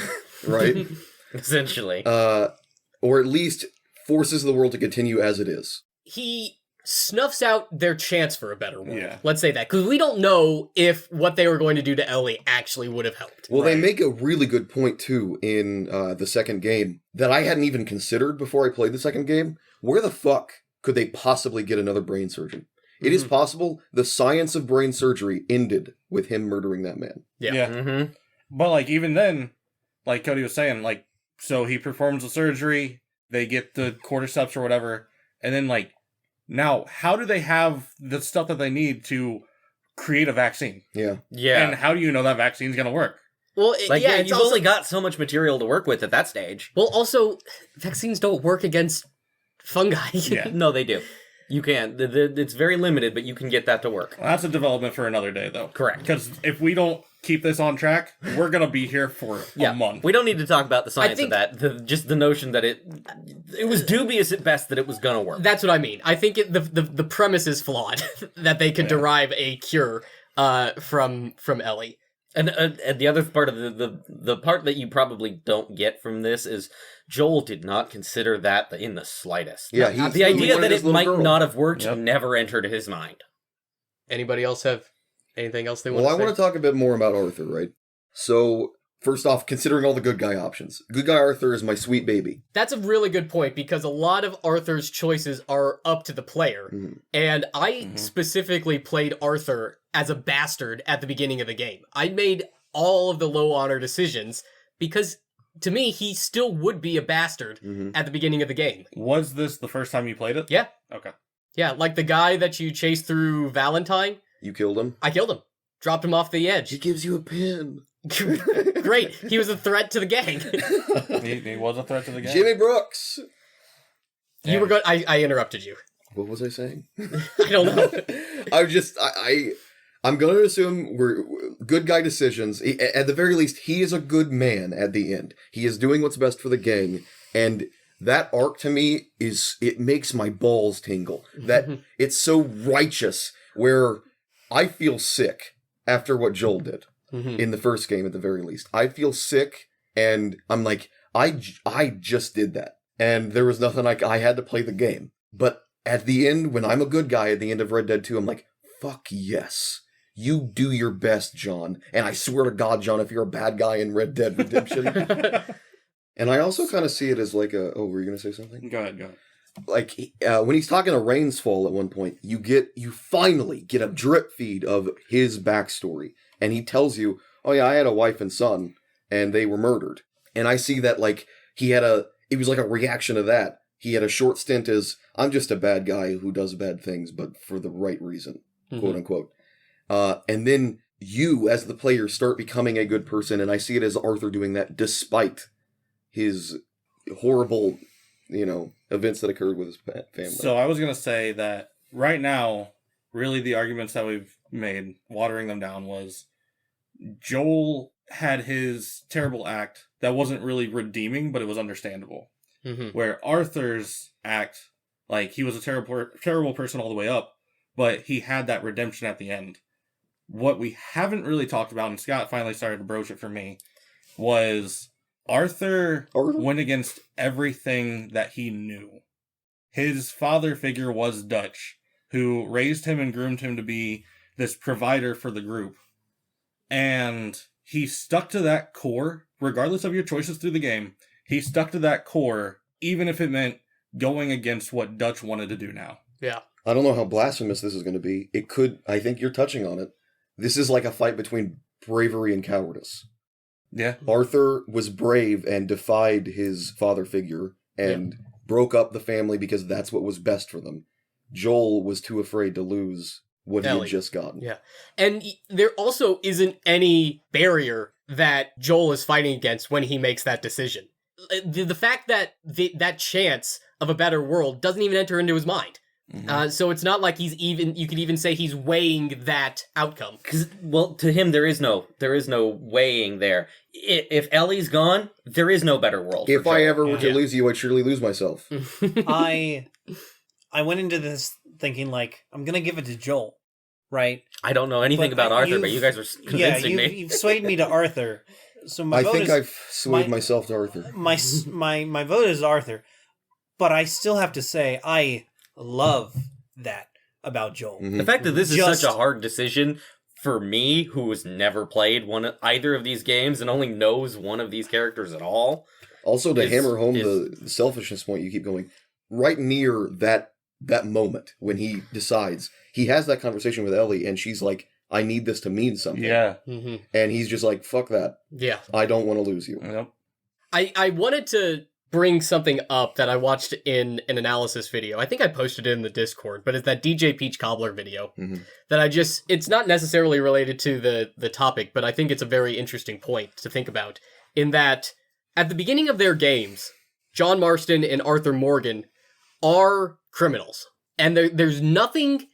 right? Essentially. Or at least forces the world to continue as it is. He snuffs out their chance for a better world. Yeah. Let's say that. Because we don't know if what they were going to do to Ellie actually would have helped. Well, they make a really good point, too, in the second game that I hadn't even considered before I played the second game. Where the fuck could they possibly get another brain surgeon? It is possible the science of brain surgery ended with him murdering that man. Yeah. Mm-hmm. But, like, even then, like Cody was saying, like, so he performs the surgery, they get the cordyceps or whatever, and then, like, now, how do they have the stuff that they need to create a vaccine? Yeah. Yeah. And how do you know that vaccine's going to work? Well, You've only got so much material to work with at that stage. Well, also, vaccines don't work against fungi. Yeah. No, they do. You can. It's very limited, but you can get that to work. Well, that's a development for another day, though. Correct. Because if we don't keep this on track, we're going to be here for a month. We don't need to talk about the science of that. Just the notion that it was dubious at best that it was going to work. That's what I mean. I think the premise is flawed, that they could derive a cure from Ellie. And the other part of the part that you probably don't get from this is Joel did not consider that in the slightest. Yeah, the idea that it might girl. not have worked never entered his mind. Anybody else have anything else they want to say? Well, I want to talk a bit more about Arthur, right? So, first off, considering all the good guy options. Good guy Arthur is my sweet baby. That's a really good point, because a lot of Arthur's choices are up to the player. Mm-hmm. And I specifically played Arthur as a bastard at the beginning of the game. I made all of the low honor decisions because, to me, he still would be a bastard at the beginning of the game. Was this the first time you played it? Yeah. Okay. Yeah, like the guy that you chased through Valentine. You killed him? I killed him. Dropped him off the edge. He gives you a pin. Great. He was a threat to the gang. He was a threat to the game. Jimmy Brooks! You were good. I interrupted you. What was I saying? I don't know. I'm going to assume we're good guy decisions. At the very least, he is a good man at the end. He is doing what's best for the gang. And that arc to me it makes my balls tingle. That it's so righteous, where I feel sick after what Joel did in the first game at the very least. I feel sick and I'm like, I just did that. And there was nothing I had to play the game. But at the end, when I'm a good guy at the end of Red Dead 2, I'm like, fuck yes. You do your best, John. And I swear to God, John, if you're a bad guy in Red Dead Redemption. And I also kind of see it as like oh, were you going to say something? Go ahead. Like, when he's talking to Rainsfall at one point, you finally get a drip feed of his backstory. And he tells you, oh yeah, I had a wife and son, and they were murdered. And I see that, like, it was like a reaction to that. He had a short stint as, I'm just a bad guy who does bad things, but for the right reason, quote unquote. And then you, as the player, start becoming a good person, and I see it as Arthur doing that despite his horrible, events that occurred with his family. So I was going to say that right now, really the arguments that we've made, watering them down, was Joel had his terrible act that wasn't really redeeming, but it was understandable. Where Arthur's act, like, he was a terrible person all the way up, but he had that redemption at the end. What we haven't really talked about, and Scott finally started to broach it for me, was Arthur Arthur? went against everything that he knew. His father figure was Dutch, who raised him and groomed him to be this provider for the group. And he stuck to that core, regardless of your choices through the game. He stuck to that core, even if it meant going against what Dutch wanted to do now. Yeah. I don't know how blasphemous this is going to be. It could, I think you're touching on it. This is like a fight between bravery and cowardice. Yeah. Arthur was brave and defied his father figure and broke up the family because that's what was best for them. Joel was too afraid to lose what he Ellie. had just gotten. Yeah. And there also isn't any barrier that Joel is fighting against when he makes that decision. The fact that that chance of a better world doesn't even enter into his mind. Mm-hmm. So it's not like you could even say he's weighing that outcome. Because, well, to him, there is no weighing there. If Ellie's gone, there is no better world. If for I Joel. ever were to Yeah. lose you, I'd surely lose myself. I went into this thinking like I'm gonna give it to Joel, right? I don't know anything But about Arthur, but you've- you guys are convincing me. You've swayed me to Arthur. So my I vote think is I've swayed my- myself to Arthur. my vote is Arthur, but I still have to say I love that about Joel. Mhm. The fact that this is Just- such a hard decision for me, who has never played either of these games and only knows one of these characters at all. Also, to is- hammer home is- the selfishness point you keep going, right near that moment when he decides, he has that conversation with Ellie, and she's like, I need this to mean something. Yeah. Mm-hmm. And he's just like, fuck that. Yeah. I don't want to lose you. Yep. I wanted to bring something up that I watched in an analysis video. I think I posted it in the Discord, but it's that DJ Peach Cobbler video Mhm. that it's not necessarily related to the topic, but I think it's a very interesting point to think about, in that at the beginning of their games, John Marston and Arthur Morgan are criminals. And there's nothing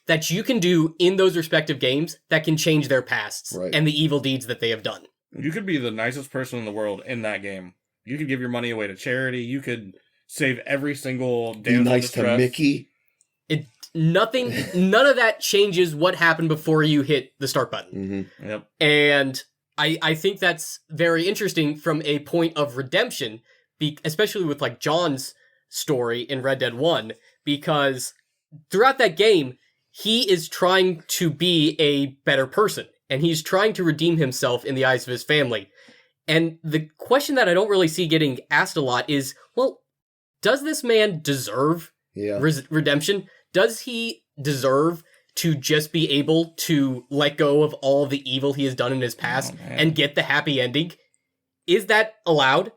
that you can do in those respective games that can change their pasts Right. and the evil deeds that they have done. You could be the nicest person in the world in that game. You could give your money away to charity. You could save every single Be damsel in nice to distress. Mickey. None of that changes what happened before you hit the start button. Hmm. Yep. And I think that's very interesting from a point of redemption, especially with like John's story in Red Dead 1, because throughout that game, he is trying to be a better person, and he's trying to redeem himself in the eyes of his family. And the question that I don't really see getting asked a lot is, well, does this man deserve Yeah. redemption? Does he deserve to just be able to let go of all the evil he has done in his past Oh, man. and get the happy ending? Is that allowed?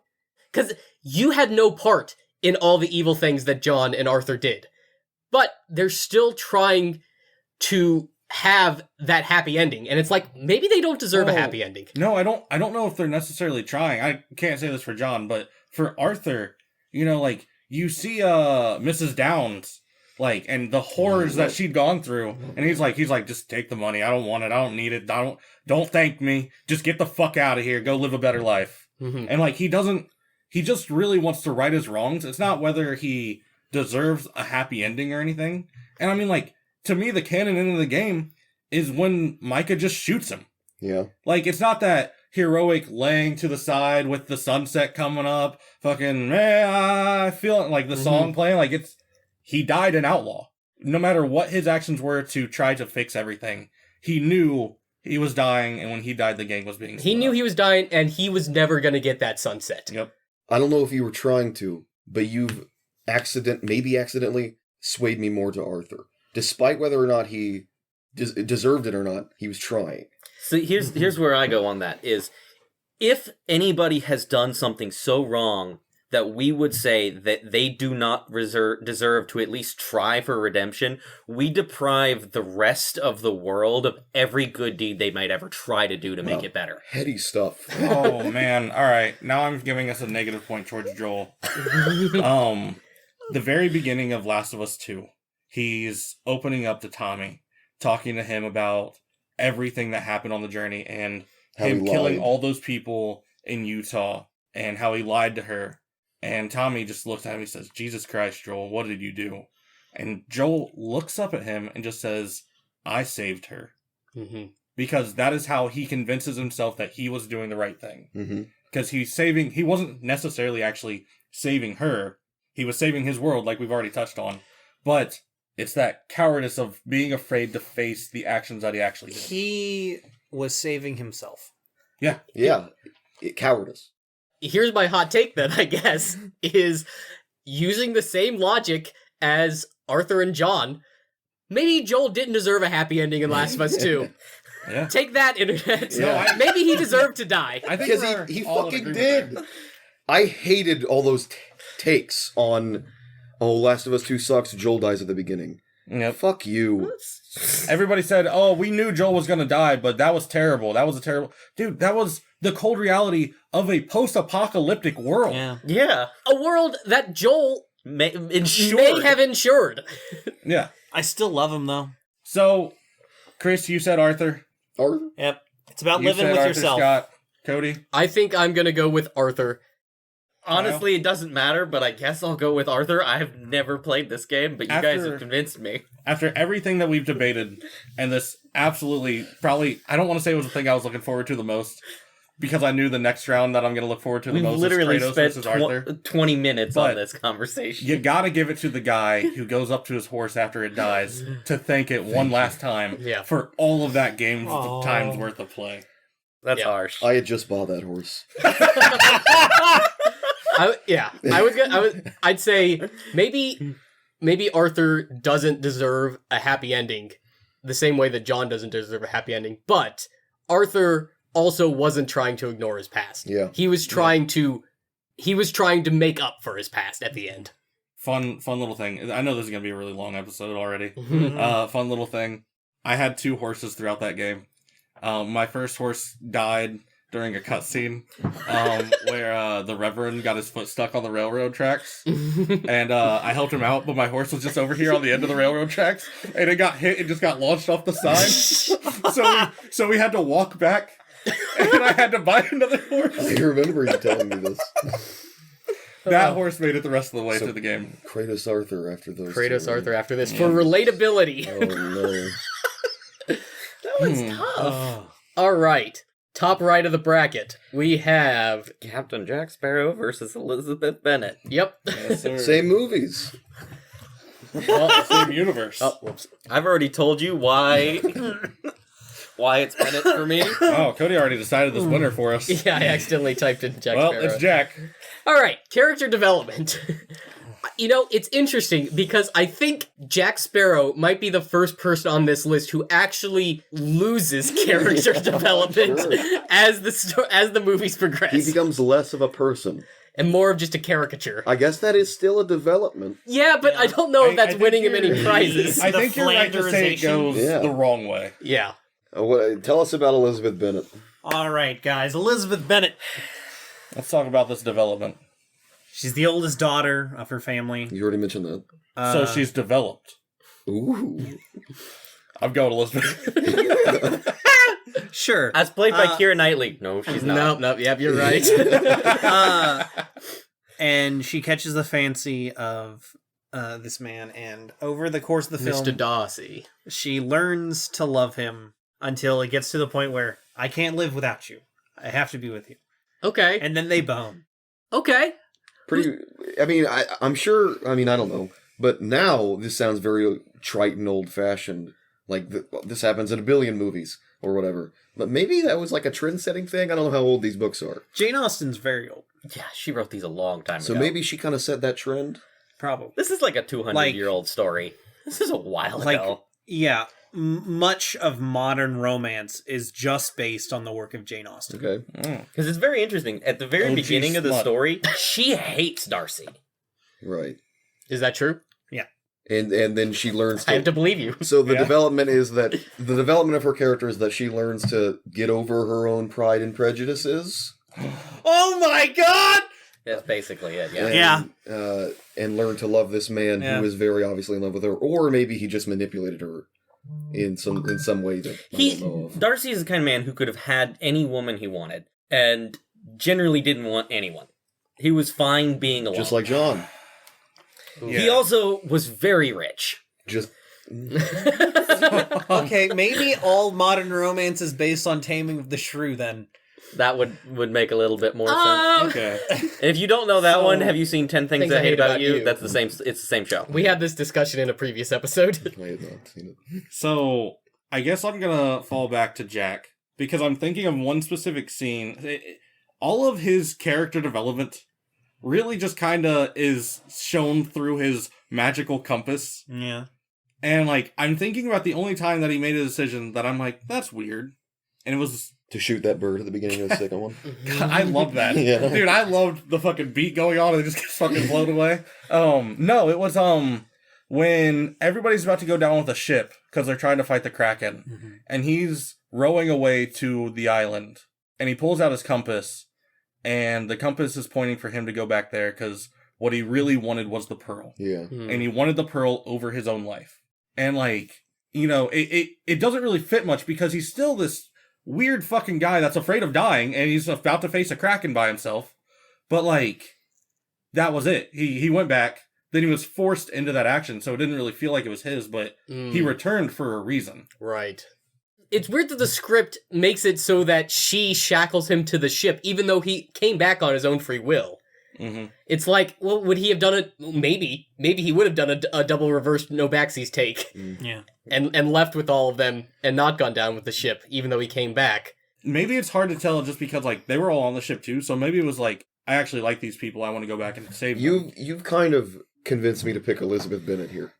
Because you had no part in all the evil things that John and Arthur did. But they're still trying to have that happy ending. And it's like, maybe they don't deserve a Oh. happy ending. No, I don't know if they're necessarily trying. I can't say this for John, but for Arthur, you know, like, you see Mrs. Downs, like, and the horrors that she'd gone through, and he's like, just take the money. I don't want it. I don't need it. Don't thank me. Just get the fuck out of here. Go live a better life. Mhm. And like, he just really wants to right his wrongs. It's not whether he deserves a happy ending or anything. And I mean, like, to me, the canon end of the game is when Micah just shoots him. Yeah. Like, it's not that heroic laying to the side with the sunset coming up, fucking, I feel it, like the song playing, like he died an outlaw. No matter what his actions were to try to fix everything, he knew he was dying, and when he died, the gang was being He knew he was dying, and he was never going to get that sunset. Yep. I don't know if you were trying to, but you've maybe accidentally swayed me more to Arthur. Despite whether or not he deserved it or not, he was trying. So here's where I go on that is, if anybody has done something so wrong that we would say that they do not deserve to at least try for redemption, we deprive the rest of the world of every good deed they might ever try to do to make Wow. it better. Heady stuff. Oh, man. All right. Now I'm giving us a negative point towards Joel. The very beginning of Last of Us 2, he's opening up to Tommy, talking to him about everything that happened on the journey and How him he killing lied. all those people in Utah and how he lied to her. And Tommy just looks at him and says, Jesus Christ, Joel, what did you do? And Joel looks up at him and just says, I saved her. Mm-hmm. because that is how he convinces himself that he was doing the right thing. Mm-hmm. Because he wasn't necessarily actually saving her. He was saving his world, like we've already touched on. But it's that cowardice of being afraid to face the actions that he actually did. He was saving himself. Yeah. Cowardice. Here's my hot take then, I guess, is using the same logic as Arthur and John. Maybe Joel didn't deserve a happy ending in Last of Us 2. Yeah. Take that, internet. Yeah. Maybe he deserved to die. I think Because he fucking did. I hated all those takes on, Last of Us 2 sucks, Joel dies at the beginning. Yep. Fuck you. Everybody said, "Oh, we knew Joel was gonna die, but that was terrible. That was a terrible dude. That was the cold reality of a post-apocalyptic world." Yeah. A world that Joel may have insured. Yeah. I still love him though. So, Chris, you said Arthur. Arthur? Yep. It's about You living said with Arthur yourself. Scott. Cody. I think I'm gonna go with Arthur. Honestly, it doesn't matter, but I guess I'll go with Arthur. I have never played this game, but you guys have convinced me. After everything that we've debated, and this absolutely, probably, I don't want to say it was the thing I was looking forward to the most, because I knew the next round that I'm going to look forward to the We've most literally is Kratos spent versus Arthur. 20 minutes But on this conversation. You gotta give it to the guy who goes up to his horse after it dies to thank it one last time for all of that game's time's worth of play. That's harsh. I had just bought that horse. I'd say maybe Arthur doesn't deserve a happy ending the same way that John doesn't deserve a happy ending, but Arthur also wasn't trying to ignore his past. Yeah. He was trying to make up for his past at the end. Fun little thing. I know this is gonna be a really long episode already. Fun little thing. I had 2 horses throughout that game. My first horse died during a cutscene where the Reverend got his foot stuck on the railroad tracks, and I helped him out, but my horse was just over here on the end of the railroad tracks, and it got hit and just got launched off the side. so we had to walk back, and I had to buy another horse. I remember you telling me this. That horse made it the rest of the way through the game. Kratos Arthur after those. Arthur after this for relatability. Oh no. That was tough. All right. Top right of the bracket, we have... Captain Jack Sparrow versus Elizabeth Bennet. Yep. Yes, sir. Same movies. Same universe. Oh, whoops. I've already told you why it's Bennet for me. Oh, Cody already decided this winner for us. Yeah, I accidentally typed in Jack Well, Sparrow. it's Jack. All right, character development. You know, it's interesting because I think Jack Sparrow might be the first person on this list who actually loses character development as the movies progress. He becomes less of a person. And more of just a caricature. I guess that is still a development. Yeah, but I don't know if that's think winning him any you're- prizes. I think you're right to say it goes Yeah. the wrong way. Yeah. Tell us about Elizabeth Bennet. All right, guys. Elizabeth Bennet. Let's talk about this development. She's the oldest daughter of her family. You already mentioned that. So she's developed. Ooh. I'm going Elizabeth. Sure. As played by Keira Knightley. No, she's not. Nope, yep, you're right. And she catches the fancy of this man, and over the course of the film, Mr. Darcy. she learns to love him until it gets to the point where I can't live without you. I have to be with you. Okay. And then they bone. Okay. I'm sure, I don't know. But now, this sounds very trite and old-fashioned. Like, this happens in a billion movies, or whatever. But maybe that was like a trend-setting thing? I don't know how old these books are. Jane Austen's very old. Yeah, she wrote these a long time So ago. maybe she kind of set that trend? Probably. This is like a 200-year-old story. This is a while ago. Yeah. Much of modern romance is just based on the work of Jane Austen. Okay. Because it's very interesting. At the very OG beginning of the slut. story, she hates Darcy. Right. Is that true? And then she learns I have to... to believe you. So the development is that... The development of her character is that she learns to get over her own pride and prejudices. Oh my god! That's basically it, yeah. And learn to love this man who is very obviously in love with her. Or maybe he just manipulated her in some way that I don't know of. Darcy is the kind of man who could have had any woman he wanted, and generally didn't want anyone. He was fine being alone. Just like John. Yeah. He also was very rich. Just Okay, maybe all modern romance is based on Taming of the Shrew then. That would make a little bit more sense. Okay. And if you don't know that So- one, have you seen 10 Things I Hate About You? That's the same. It's the same show. We had this discussion in a previous episode. I have not seen it. So, I guess I'm gonna fall back to Jack, because I'm thinking of one specific scene. All of his character development really just kinda is shown through his magical compass. Yeah. And, like, I'm thinking about the only time that he made a decision that I'm like, that's weird. And it was... To shoot that bird at the beginning of the second one. I love that. Yeah. Dude, I loved the fucking beat going on and it just gets fucking blown away. No, it was, when everybody's about to go down with a ship because they're trying to fight the Kraken, and he's rowing away to the island, and he pulls out his compass, and the compass is pointing for him to go back there because what he really wanted was the pearl. Yeah. And he wanted the pearl over his own life. And, like, you know, it doesn't really fit much because he's still this weird fucking guy that's afraid of dying, and he's about to face a Kraken by himself. But, like, that was it. He went back, then he was forced into that action, so it didn't really feel like it was his, but he returned for a reason. Right. It's weird that the script makes it so that she shackles him to the ship, even though he came back on his own free will. Mm-hmm. It's like, well, would he have done it? Maybe he would have done a double reverse no backsies take, Yeah. and left with all of them and not gone down with the ship, even though he came back. Maybe it's hard to tell just because, like, they were all on the ship too, so maybe it was like, I actually like these people, I want to go back and save them. You've kind of convinced me to pick Elizabeth Bennet here.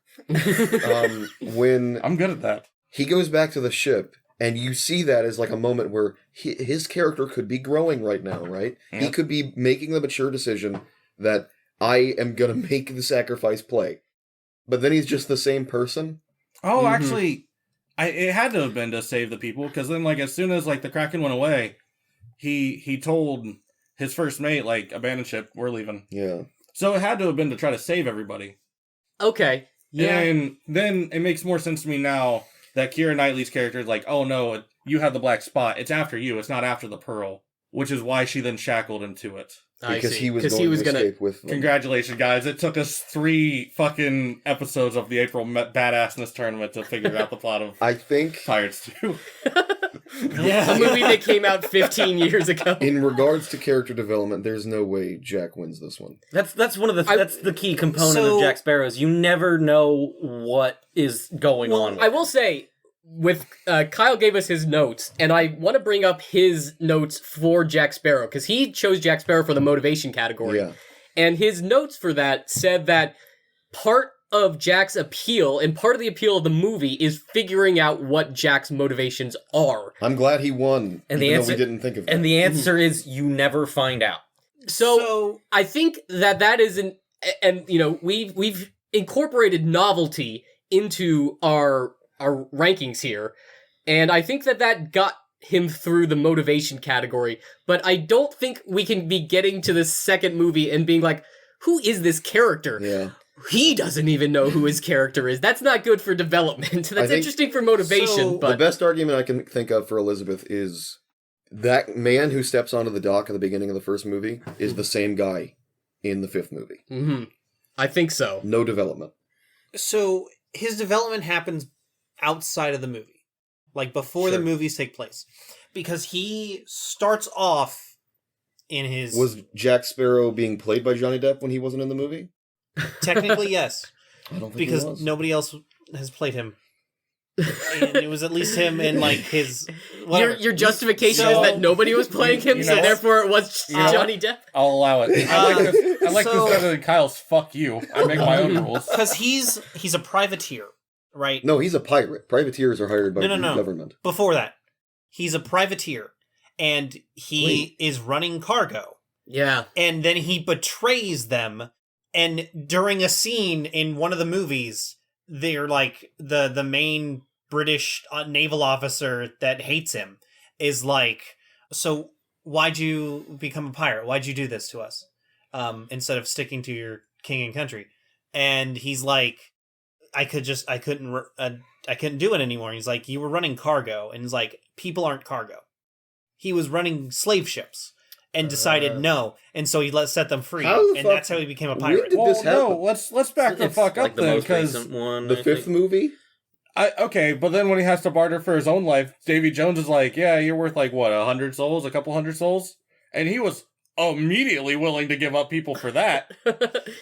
When I'm good at that. he goes back to the ship, and you see that as like a moment where his character could be growing right now, right? Yeah. He could be making the mature decision that I am going to make the sacrifice play. But then he's just the same person. Oh, actually, it had to have been to save the people, because then, like, as soon as, like, the Kraken went away, he told his first mate, like, abandon ship, we're leaving. Yeah. So it had to have been to try to save everybody. Okay. Yeah. And then it makes more sense to me now that Keira Knightley's character is like, oh no, you have the black spot. It's after you. It's not after the pearl. Which is why she then shackled him to it. Because he was going to escape with them. Congratulations, guys. It took us 3 fucking episodes of the April Badassness tournament to figure out the plot of I think, Pirates 2. A movie that came out 15 years ago. in regards to character development, there's no way Jack wins this one. That's one of the that's the key component So- of Jack Sparrow's. You never know what is going on. I will say, with Kyle gave us his notes, and I want to bring up his notes for Jack Sparrow, because he chose Jack Sparrow for the motivation category. Yeah. And his notes for that said that part of Jack's appeal, and part of the appeal of the movie, is figuring out what Jack's motivations are. I'm glad he won, And even the though answer- we didn't think of that. and the answer is you never find out. So I think that is and you know, we've incorporated novelty into our rankings here, and I think that got him through the motivation category, but I don't think we can be getting to the second movie and being like, who is this character? Yeah. He doesn't even know who his character is. That's not good for development. That's think- interesting for motivation, So, The but best argument I can think of for Elizabeth is that man who steps onto the dock at the beginning of the first movie is the same guy in the 5th movie. I think so. No development. So his development happens outside of the movie, like before the Sure. movies take place, because he starts off in his Was Jack Sparrow being played by Johnny Depp when he wasn't in the movie? technically yes, I don't think because he was. nobody else has played him, and it was at least him and like his. Whatever. Your justification So- is that nobody was playing him, You so know what? therefore it was You know what? Johnny Depp? I'll allow it. I like so- this better than Kyle's fuck you. I make my own rules. Because he's a privateer, right? No, he's a pirate. Privateers are hired by the No. government. Before that, he's a privateer, and he is running cargo. Yeah. And then he betrays them, and during a scene in one of the movies, they're like the main British naval officer that hates him is like, so why'd you become a pirate? Why'd you do this to us instead of sticking to your king and country? And he's like, I couldn't do it anymore. He's like, you were running cargo, and he's like, people aren't cargo. He was running slave ships and decided no, and so he set them free, How the and fuck- that's how he became a when pirate. did Well, this happen? no, let's back the It's fuck like up the then, most because recent one. The I 5th think. movie? Okay, but then when he has to barter for his own life, Davy Jones is like, yeah, you're worth like, what, 100 souls? A couple hundred souls? And he was immediately willing to give up people for that.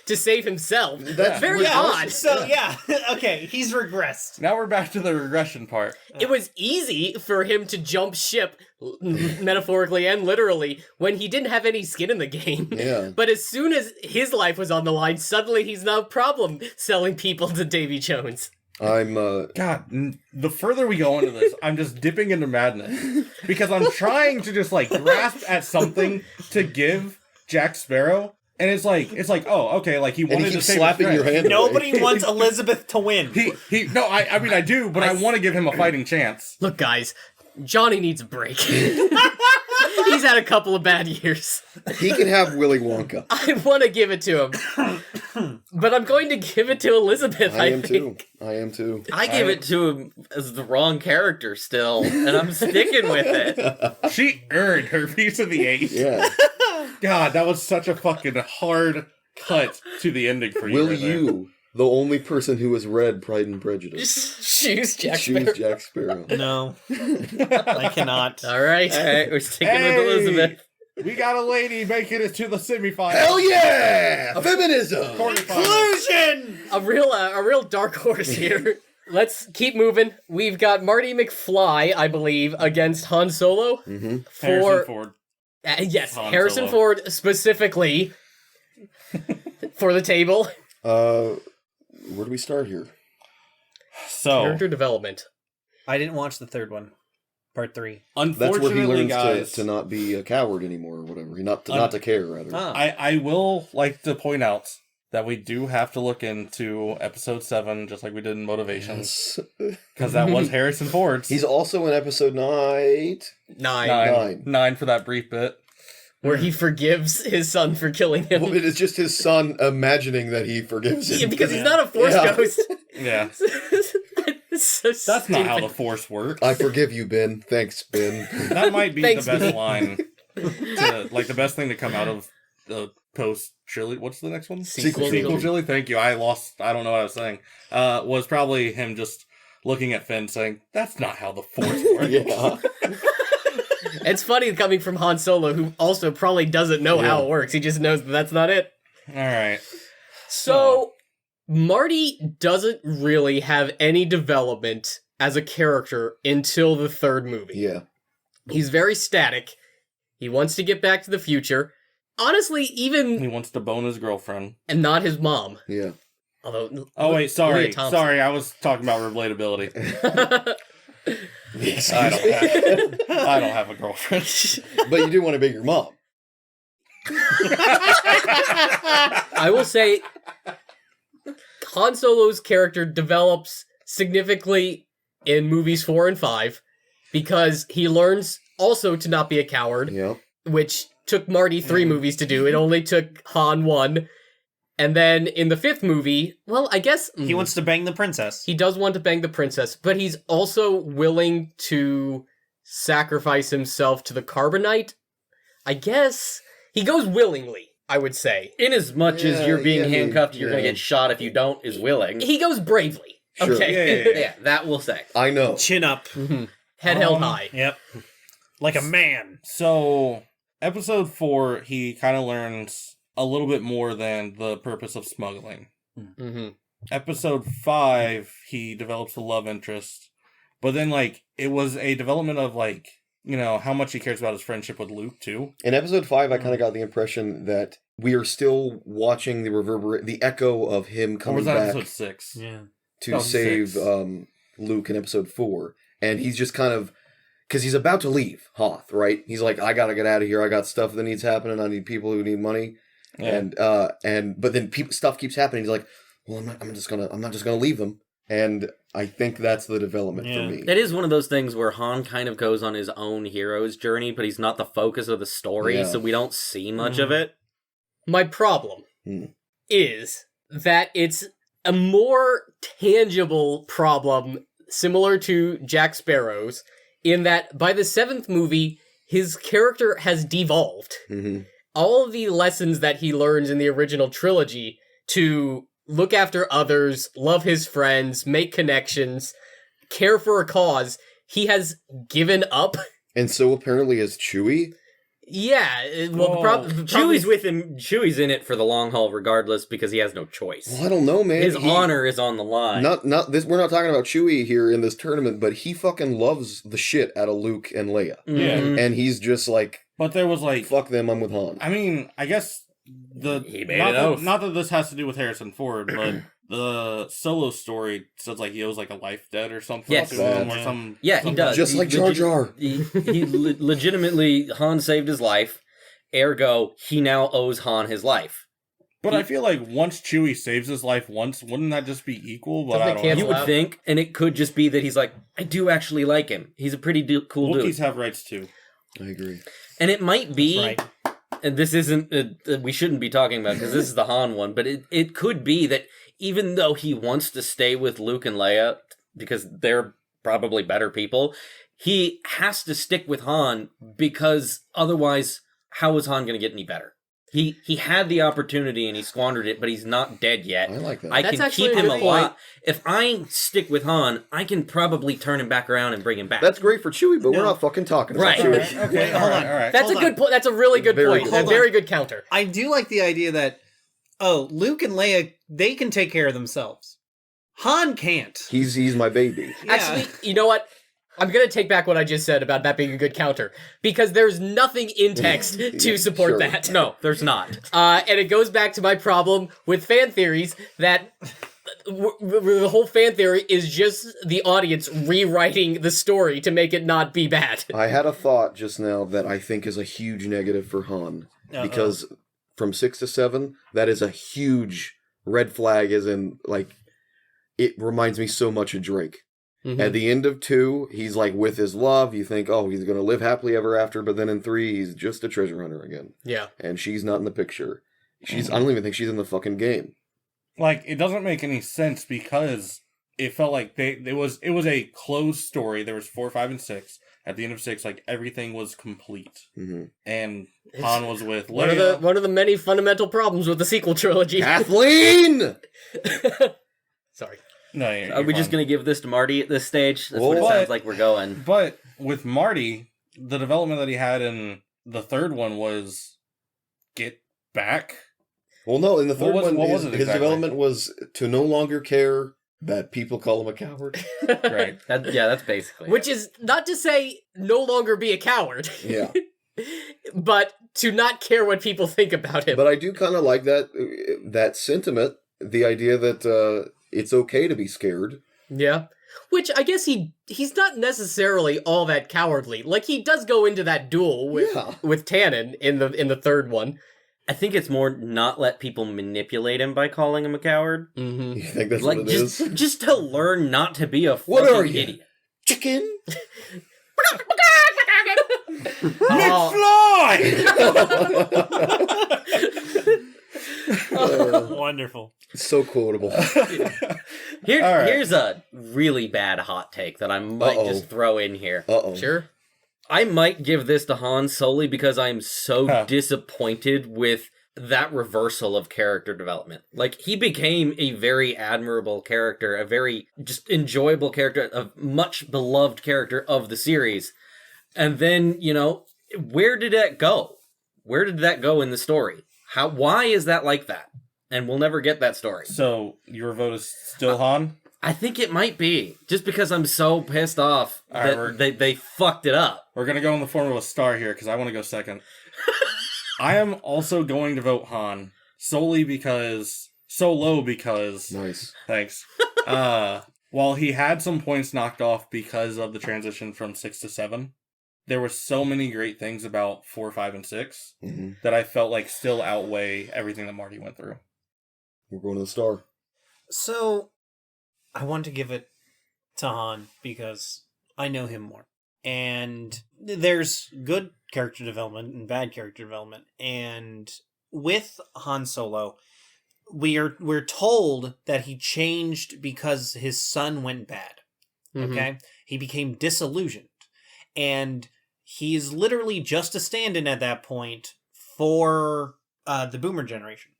To save himself. That's very odd. So yeah, okay, he's regressed. Now we're back to the regression part. It was easy for him to jump ship, metaphorically and literally, when he didn't have any skin in the game. Yeah. But as soon as his life was on the line, suddenly he's no problem selling people to Davy Jones. I'm God, the further we go into this, I'm just dipping into madness. Because I'm trying to just, like, grasp at something to give Jack Sparrow. And it's like, oh, okay, like, he and wanted he to keeps save slapping his your friend. hand. Nobody away. wants Elizabeth to win. No, I mean, I do, but I want to give him a fighting chance. Look, guys, Johnny needs a break. He's had a couple of bad years. He can have Willy Wonka. I want to give it to him. But I'm going to give it to Elizabeth, I am think. too. I am too. I give it to him as the wrong character still, and I'm sticking with it. She earned her piece of the ace. Yeah. God, that was such a fucking hard cut to the ending for you. Will right there. you, the only person who has read Pride and Prejudice, Just choose Jack choose Sparrow. Jack Sparrow? No, I cannot. All right. All right, we're sticking Hey! with Elizabeth. We got a lady making it to the semifinals. Hell yeah! Feminism! Inclusion! A real dark horse here. Let's keep moving. We've got Marty McFly, I believe, against Han Solo. Mm-hmm. Harrison Ford. Yes, Han Harrison Solo. Ford specifically for the table. Where do we start here? So, Character development. I didn't watch the third one, part 3. That's where he unfortunately, learns guys, to not be a coward anymore, or whatever. Not to care, rather. Ah. I will like to point out that we do have to look into episode 7, just like we did in Motivations, Yes. because that was Harrison Ford's. He's also in episode 9. Nine. Nine for that brief bit. Where he forgives his son for killing him. Well, it is just his son imagining that he forgives him. Yeah, because he's not a Force Yeah. ghost. Yeah, It's so that's not how the stupid. Force works. I forgive you, Ben. Thanks, Ben. That might be Thanks, the best Ben. line. Like the best thing to come out of the post Chili. What's the next one? Sequel Sequel Chili. Thank you. I don't know what I was saying. Was probably him just looking at Finn saying, "That's not how the Force works." Yeah. It's funny coming from Han Solo, who also probably doesn't know how Yeah. it works. He just knows that that's not it. All right. So, Marty doesn't really have any development as a character until the third movie. Yeah. He's very static. He wants to get back to the future. Honestly, even... He wants to bone his girlfriend. And not his mom. Yeah. Although... Oh wait, sorry, Leah Thompson. sorry. I was talking about relatability. Yes. I don't have a girlfriend. But you do want to be your mom. I will say, Han Solo's character develops significantly in movies 4 and 5 because he learns also to not be a coward, Yeah. which took Marty 3 movies to do. It only took Han 1. And then in the 5th movie, well, I guess He wants to bang the princess. he does want to bang the princess, but he's also willing to sacrifice himself to the Carbonite. I guess he goes willingly, I would say. In as much as you're being Yeah, handcuffed, you're going to yeah. get shot if you don't, is willing. He goes bravely. Sure. Okay. Yeah. Yeah, that we'll say. I know. Chin up. Head held high. Yep. Like a man. So, episode 4, he kind of learns a little bit more than the purpose of smuggling. Mm-hmm. Episode 5, he develops a love interest, but then like it was a development of like, you know, how much he cares about his friendship with Luke too. In episode 5, I kind of got the impression that we are still watching the echo of him Or coming was that back episode 6? Yeah. to Oh, save 6. Luke in episode 4. And he's just kind of, because he's about to leave Hoth, right? He's like, I gotta get out of here. I got stuff that needs happening. I need people who need money. Yeah. But then stuff keeps happening. He's like, well, I'm not just gonna leave them. And I think that's the development for me. It is one of those things where Han kind of goes on his own hero's journey, but he's not the focus of the story, Yeah. so we don't see much of it. My problem Hmm. is that it's a more tangible problem similar to Jack Sparrow's in that by the 7th movie, his character has devolved. Mm-hmm. All of the lessons that he learns in the original trilogy to look after others, love his friends, make connections, care for a cause he has given up. And so apparently is Chewie. Yeah, well, Chewie's with him. Chewie's in it for the long haul, regardless, because he has no choice. Well, I don't know, man. His honor is on the line. Not this. We're not talking about Chewie here in this tournament, but he fucking loves the shit out of Luke and Leia. Yeah. And he's just like, But there was like, fuck them, I'm with Han. I mean, I guess He made an oath. not that this has to do with Harrison Ford, but the Solo story says like he owes like a life debt or something. Yes. To him or some, Yeah, he does. Just like Jar Jar. He legitimately, Han saved his life. Ergo, he now owes Han his life. But I feel like once Chewie saves his life once, wouldn't that just be equal? But Doesn't I it don't cancel You know. would out? think, and it could just be that he's like, I do actually like him. He's a pretty cool Wookiees dude. have rights too. I agree. And it might be, Right. and this isn't, we shouldn't be talking about because this is the Han one, but it could be that even though he wants to stay with Luke and Leia, because they're probably better people, he has to stick with Han because otherwise, how is Han going to get any better? He had the opportunity and he squandered it, but he's not dead yet. I like that. I That's can actually keep a him good alive. point. If I stick with Han, I can probably turn him back around and bring him back. That's great for Chewie, but we're No. not fucking talking about Right. Chewie. Okay, Wait, hold on. all right. That's Hold a good on. point. That's a really good Very point. good. A Hold very on. good counter. I do like the idea that, Luke and Leia, they can take care of themselves. Han can't. He's my baby. Yeah. Actually, you know what? I'm going to take back what I just said about that being a good counter, because there's nothing in text to support Sure. that. No, there's not. And it goes back to my problem with fan theories that the whole fan theory is just the audience rewriting the story to make it not be bad. I had a thought just now that I think is a huge negative for Han. Because from 6 to 7, that is a huge red flag, as in, like, it reminds me so much of Drake. Mhm. At the end of 2, he's like with his love. You think, oh, he's going to live happily ever after. But then in 3, he's just a treasure hunter again. Yeah. And she's not in the picture. I don't even think she's in the fucking game. Like, it doesn't make any sense because it felt like it was a closed story. There was 4, 5, and 6. At the end of 6, like, everything was complete. Mm-hmm. And Han was with Leia. One of the many fundamental problems with the sequel trilogy. Kathleen! Sorry. No, Are we just going to give this to Marty at this stage? That's what it Well, sounds like we're going. But with Marty, the development that he had in the third one was get back. Well, no, in the third What one, was his, it his exactly? development was to no longer care that people call him a coward. Right. That's basically Which is not to say no longer be a coward, Yeah. but to not care what people think about him. But I do kind of like that sentiment, the idea that it's okay to be scared. Yeah. Which I guess he's not necessarily all that cowardly. Like, he does go into that duel with Yeah. with Tannen in the third one. I think it's more not let people manipulate him by calling him a coward. Mm-hmm. You think that's Like what it is? just to learn not to be a What fucking are you? idiot. Chicken? Wonderful. So quotable. Here's a really bad hot take that I might Uh-oh. just throw in here. Uh-oh. Sure. I might give this to Han solely because I'm so disappointed with that reversal of character development. Like, he became a very admirable character, a very just enjoyable character, a much beloved character of the series. And then, where did that go? Where did that go in the story? Why is that like that? And we'll never get that story. So your vote is still Han? I think it might be, just because I'm so pissed off All right, that they fucked it up. We're going to go in the form of a star here because I want to go second. I am also going to vote Han solely because... Solo because... Nice. Thanks. While he had some points knocked off because of the transition from 6 to 7, there were so many great things about 4, 5, and 6 Mm-hmm. that I felt like still outweigh everything that Marty went through. We're going to the star. So, I want to give it to Han because I know him more. And there's good character development and bad character development. And with Han Solo, we're told that he changed because his son went bad. Mhm. Okay? He became disillusioned. And he is literally just a stand-in at that point for the boomer generation.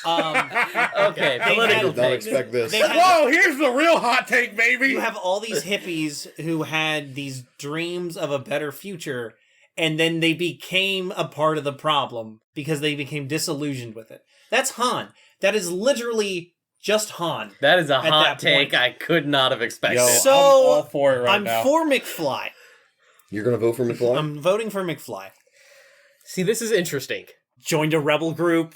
Okay, They political I did not takes. expect this. They had- Whoa, here's the real hot take, baby. You have all these hippies who had these dreams of a better future, and then they became a part of the problem because they became disillusioned with it. That's Han. That is literally just Han. That is a At hot that take point. I could not have expected. Yo, So, I'm all for it right I'm now. for McFly. You're gonna vote for McFly? I'm voting for McFly. See, this is interesting. Joined a rebel group,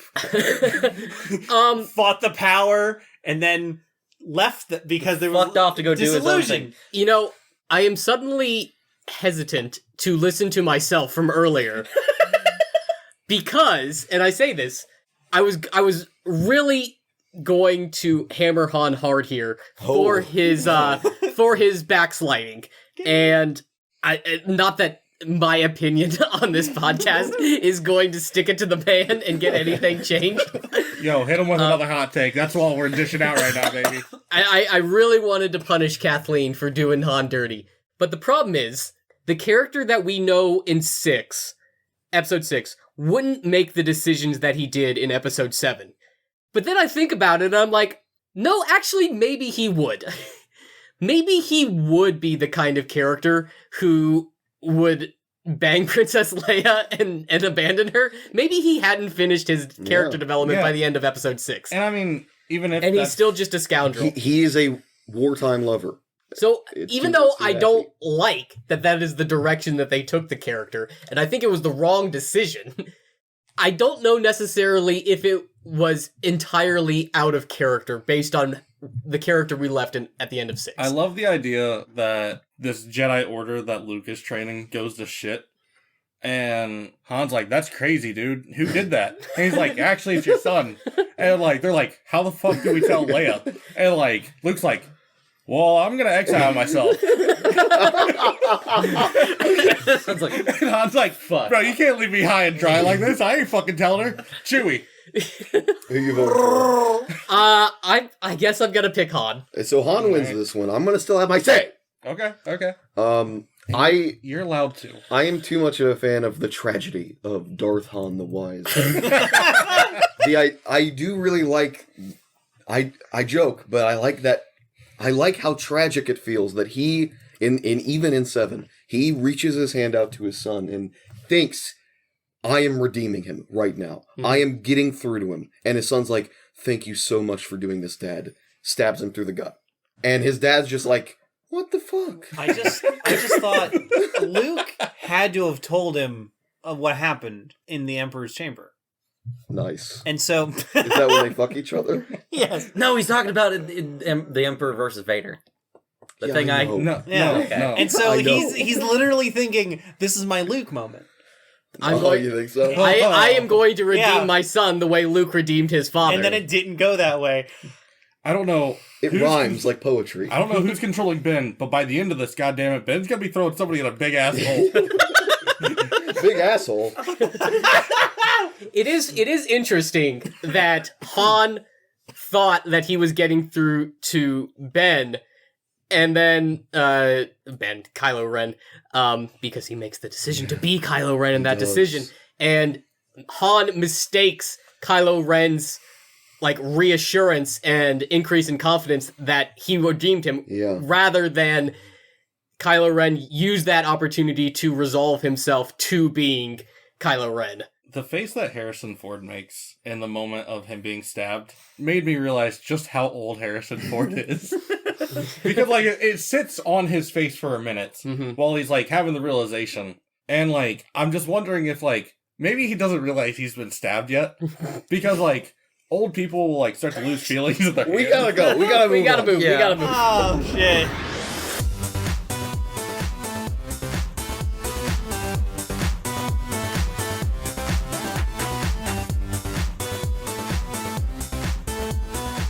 Um, fought the power, and then left because they were fucked off to go do his own disillusioned. thing. You know, I am suddenly hesitant to listen to myself from earlier because, and I say this, I was really going to hammer Han hard here for his backsliding, and not that my opinion on this podcast is going to stick it to the man and get anything changed. Yo, hit him with another hot take. That's all we're dishing out right now, baby. I really wanted to punish Kathleen for doing Han dirty. But the problem is, the character that we know in episode 6, wouldn't make the decisions that he did in episode 7. But then I think about it and I'm like, no, actually, maybe he would. Maybe he would be the kind of character who would bang Princess Leia and abandon her. Maybe he hadn't finished his character development by the end of episode 6. And I mean, even if And he's still just a scoundrel. He is a wartime lover. So It's even too- though it's too I happy. don't like that is the direction that they took the character, and I think it was the wrong decision, I don't know necessarily if it was entirely out of character based on the character we left at the end of 6. I love the idea that this Jedi Order that Luke is training goes to shit. And Han's like, that's crazy, dude. Who did that? And he's like, actually, it's your son. And like, they're like, how the fuck do we tell Leia? And like, Luke's like, well, I'm gonna exile myself. Sounds like, And Han's like, fuck. bro, you can't leave me high and dry like this. I ain't fucking telling her. Chewie. Who you voting for? I guess I'm gonna pick Han. So Han wins this one. I'm gonna still have my say. Okay, okay. You're allowed to. I am too much of a fan of the tragedy of Darth Han the Wise. I do really like. I joke, but I like that. I like how tragic it feels that he, even in 7, he reaches his hand out to his son and thinks, I am redeeming him right now. I am getting through to him. And his son's like, thank you so much for doing this, Dad. Stabs him through the gut. And his dad's just like, what the fuck? I just thought Luke had to have told him of what happened in the Emperor's chamber. Nice. And so Is that when they fuck each other? yes. No, he's talking about it in the Emperor versus Vader. The Yeah, thing I I know. No, Yeah. no, Okay. no. And so I know. he's literally thinking, this is my Luke moment. I'm going. You think so? I am going to redeem Yeah. my son the way Luke redeemed his father. And then it didn't go that way. I don't know. It rhymes like poetry. I don't know who's controlling Ben, but by the end of this, goddammit, Ben's gonna be throwing somebody in a big ass hole. Big asshole. It is interesting that Han thought that he was getting through to Ben, and then Kylo Ren, because he makes the decision to be Kylo Ren in that does. decision, and Han mistakes Kylo Ren's like reassurance and increase in confidence that he redeemed him, Yeah. rather than Kylo Ren use that opportunity to resolve himself to being Kylo Ren. The face that Harrison Ford makes in the moment of him being stabbed made me realize just how old Harrison Ford is. Because, like, it sits on his face for a minute while he's, like, having the realization. And, like, I'm just wondering if, like, maybe he doesn't realize he's been stabbed yet. Because, like, old people will, like, start to lose feelings at their We hands. gotta go. We gotta move. We gotta on. move. We Yeah. gotta move. Oh shit.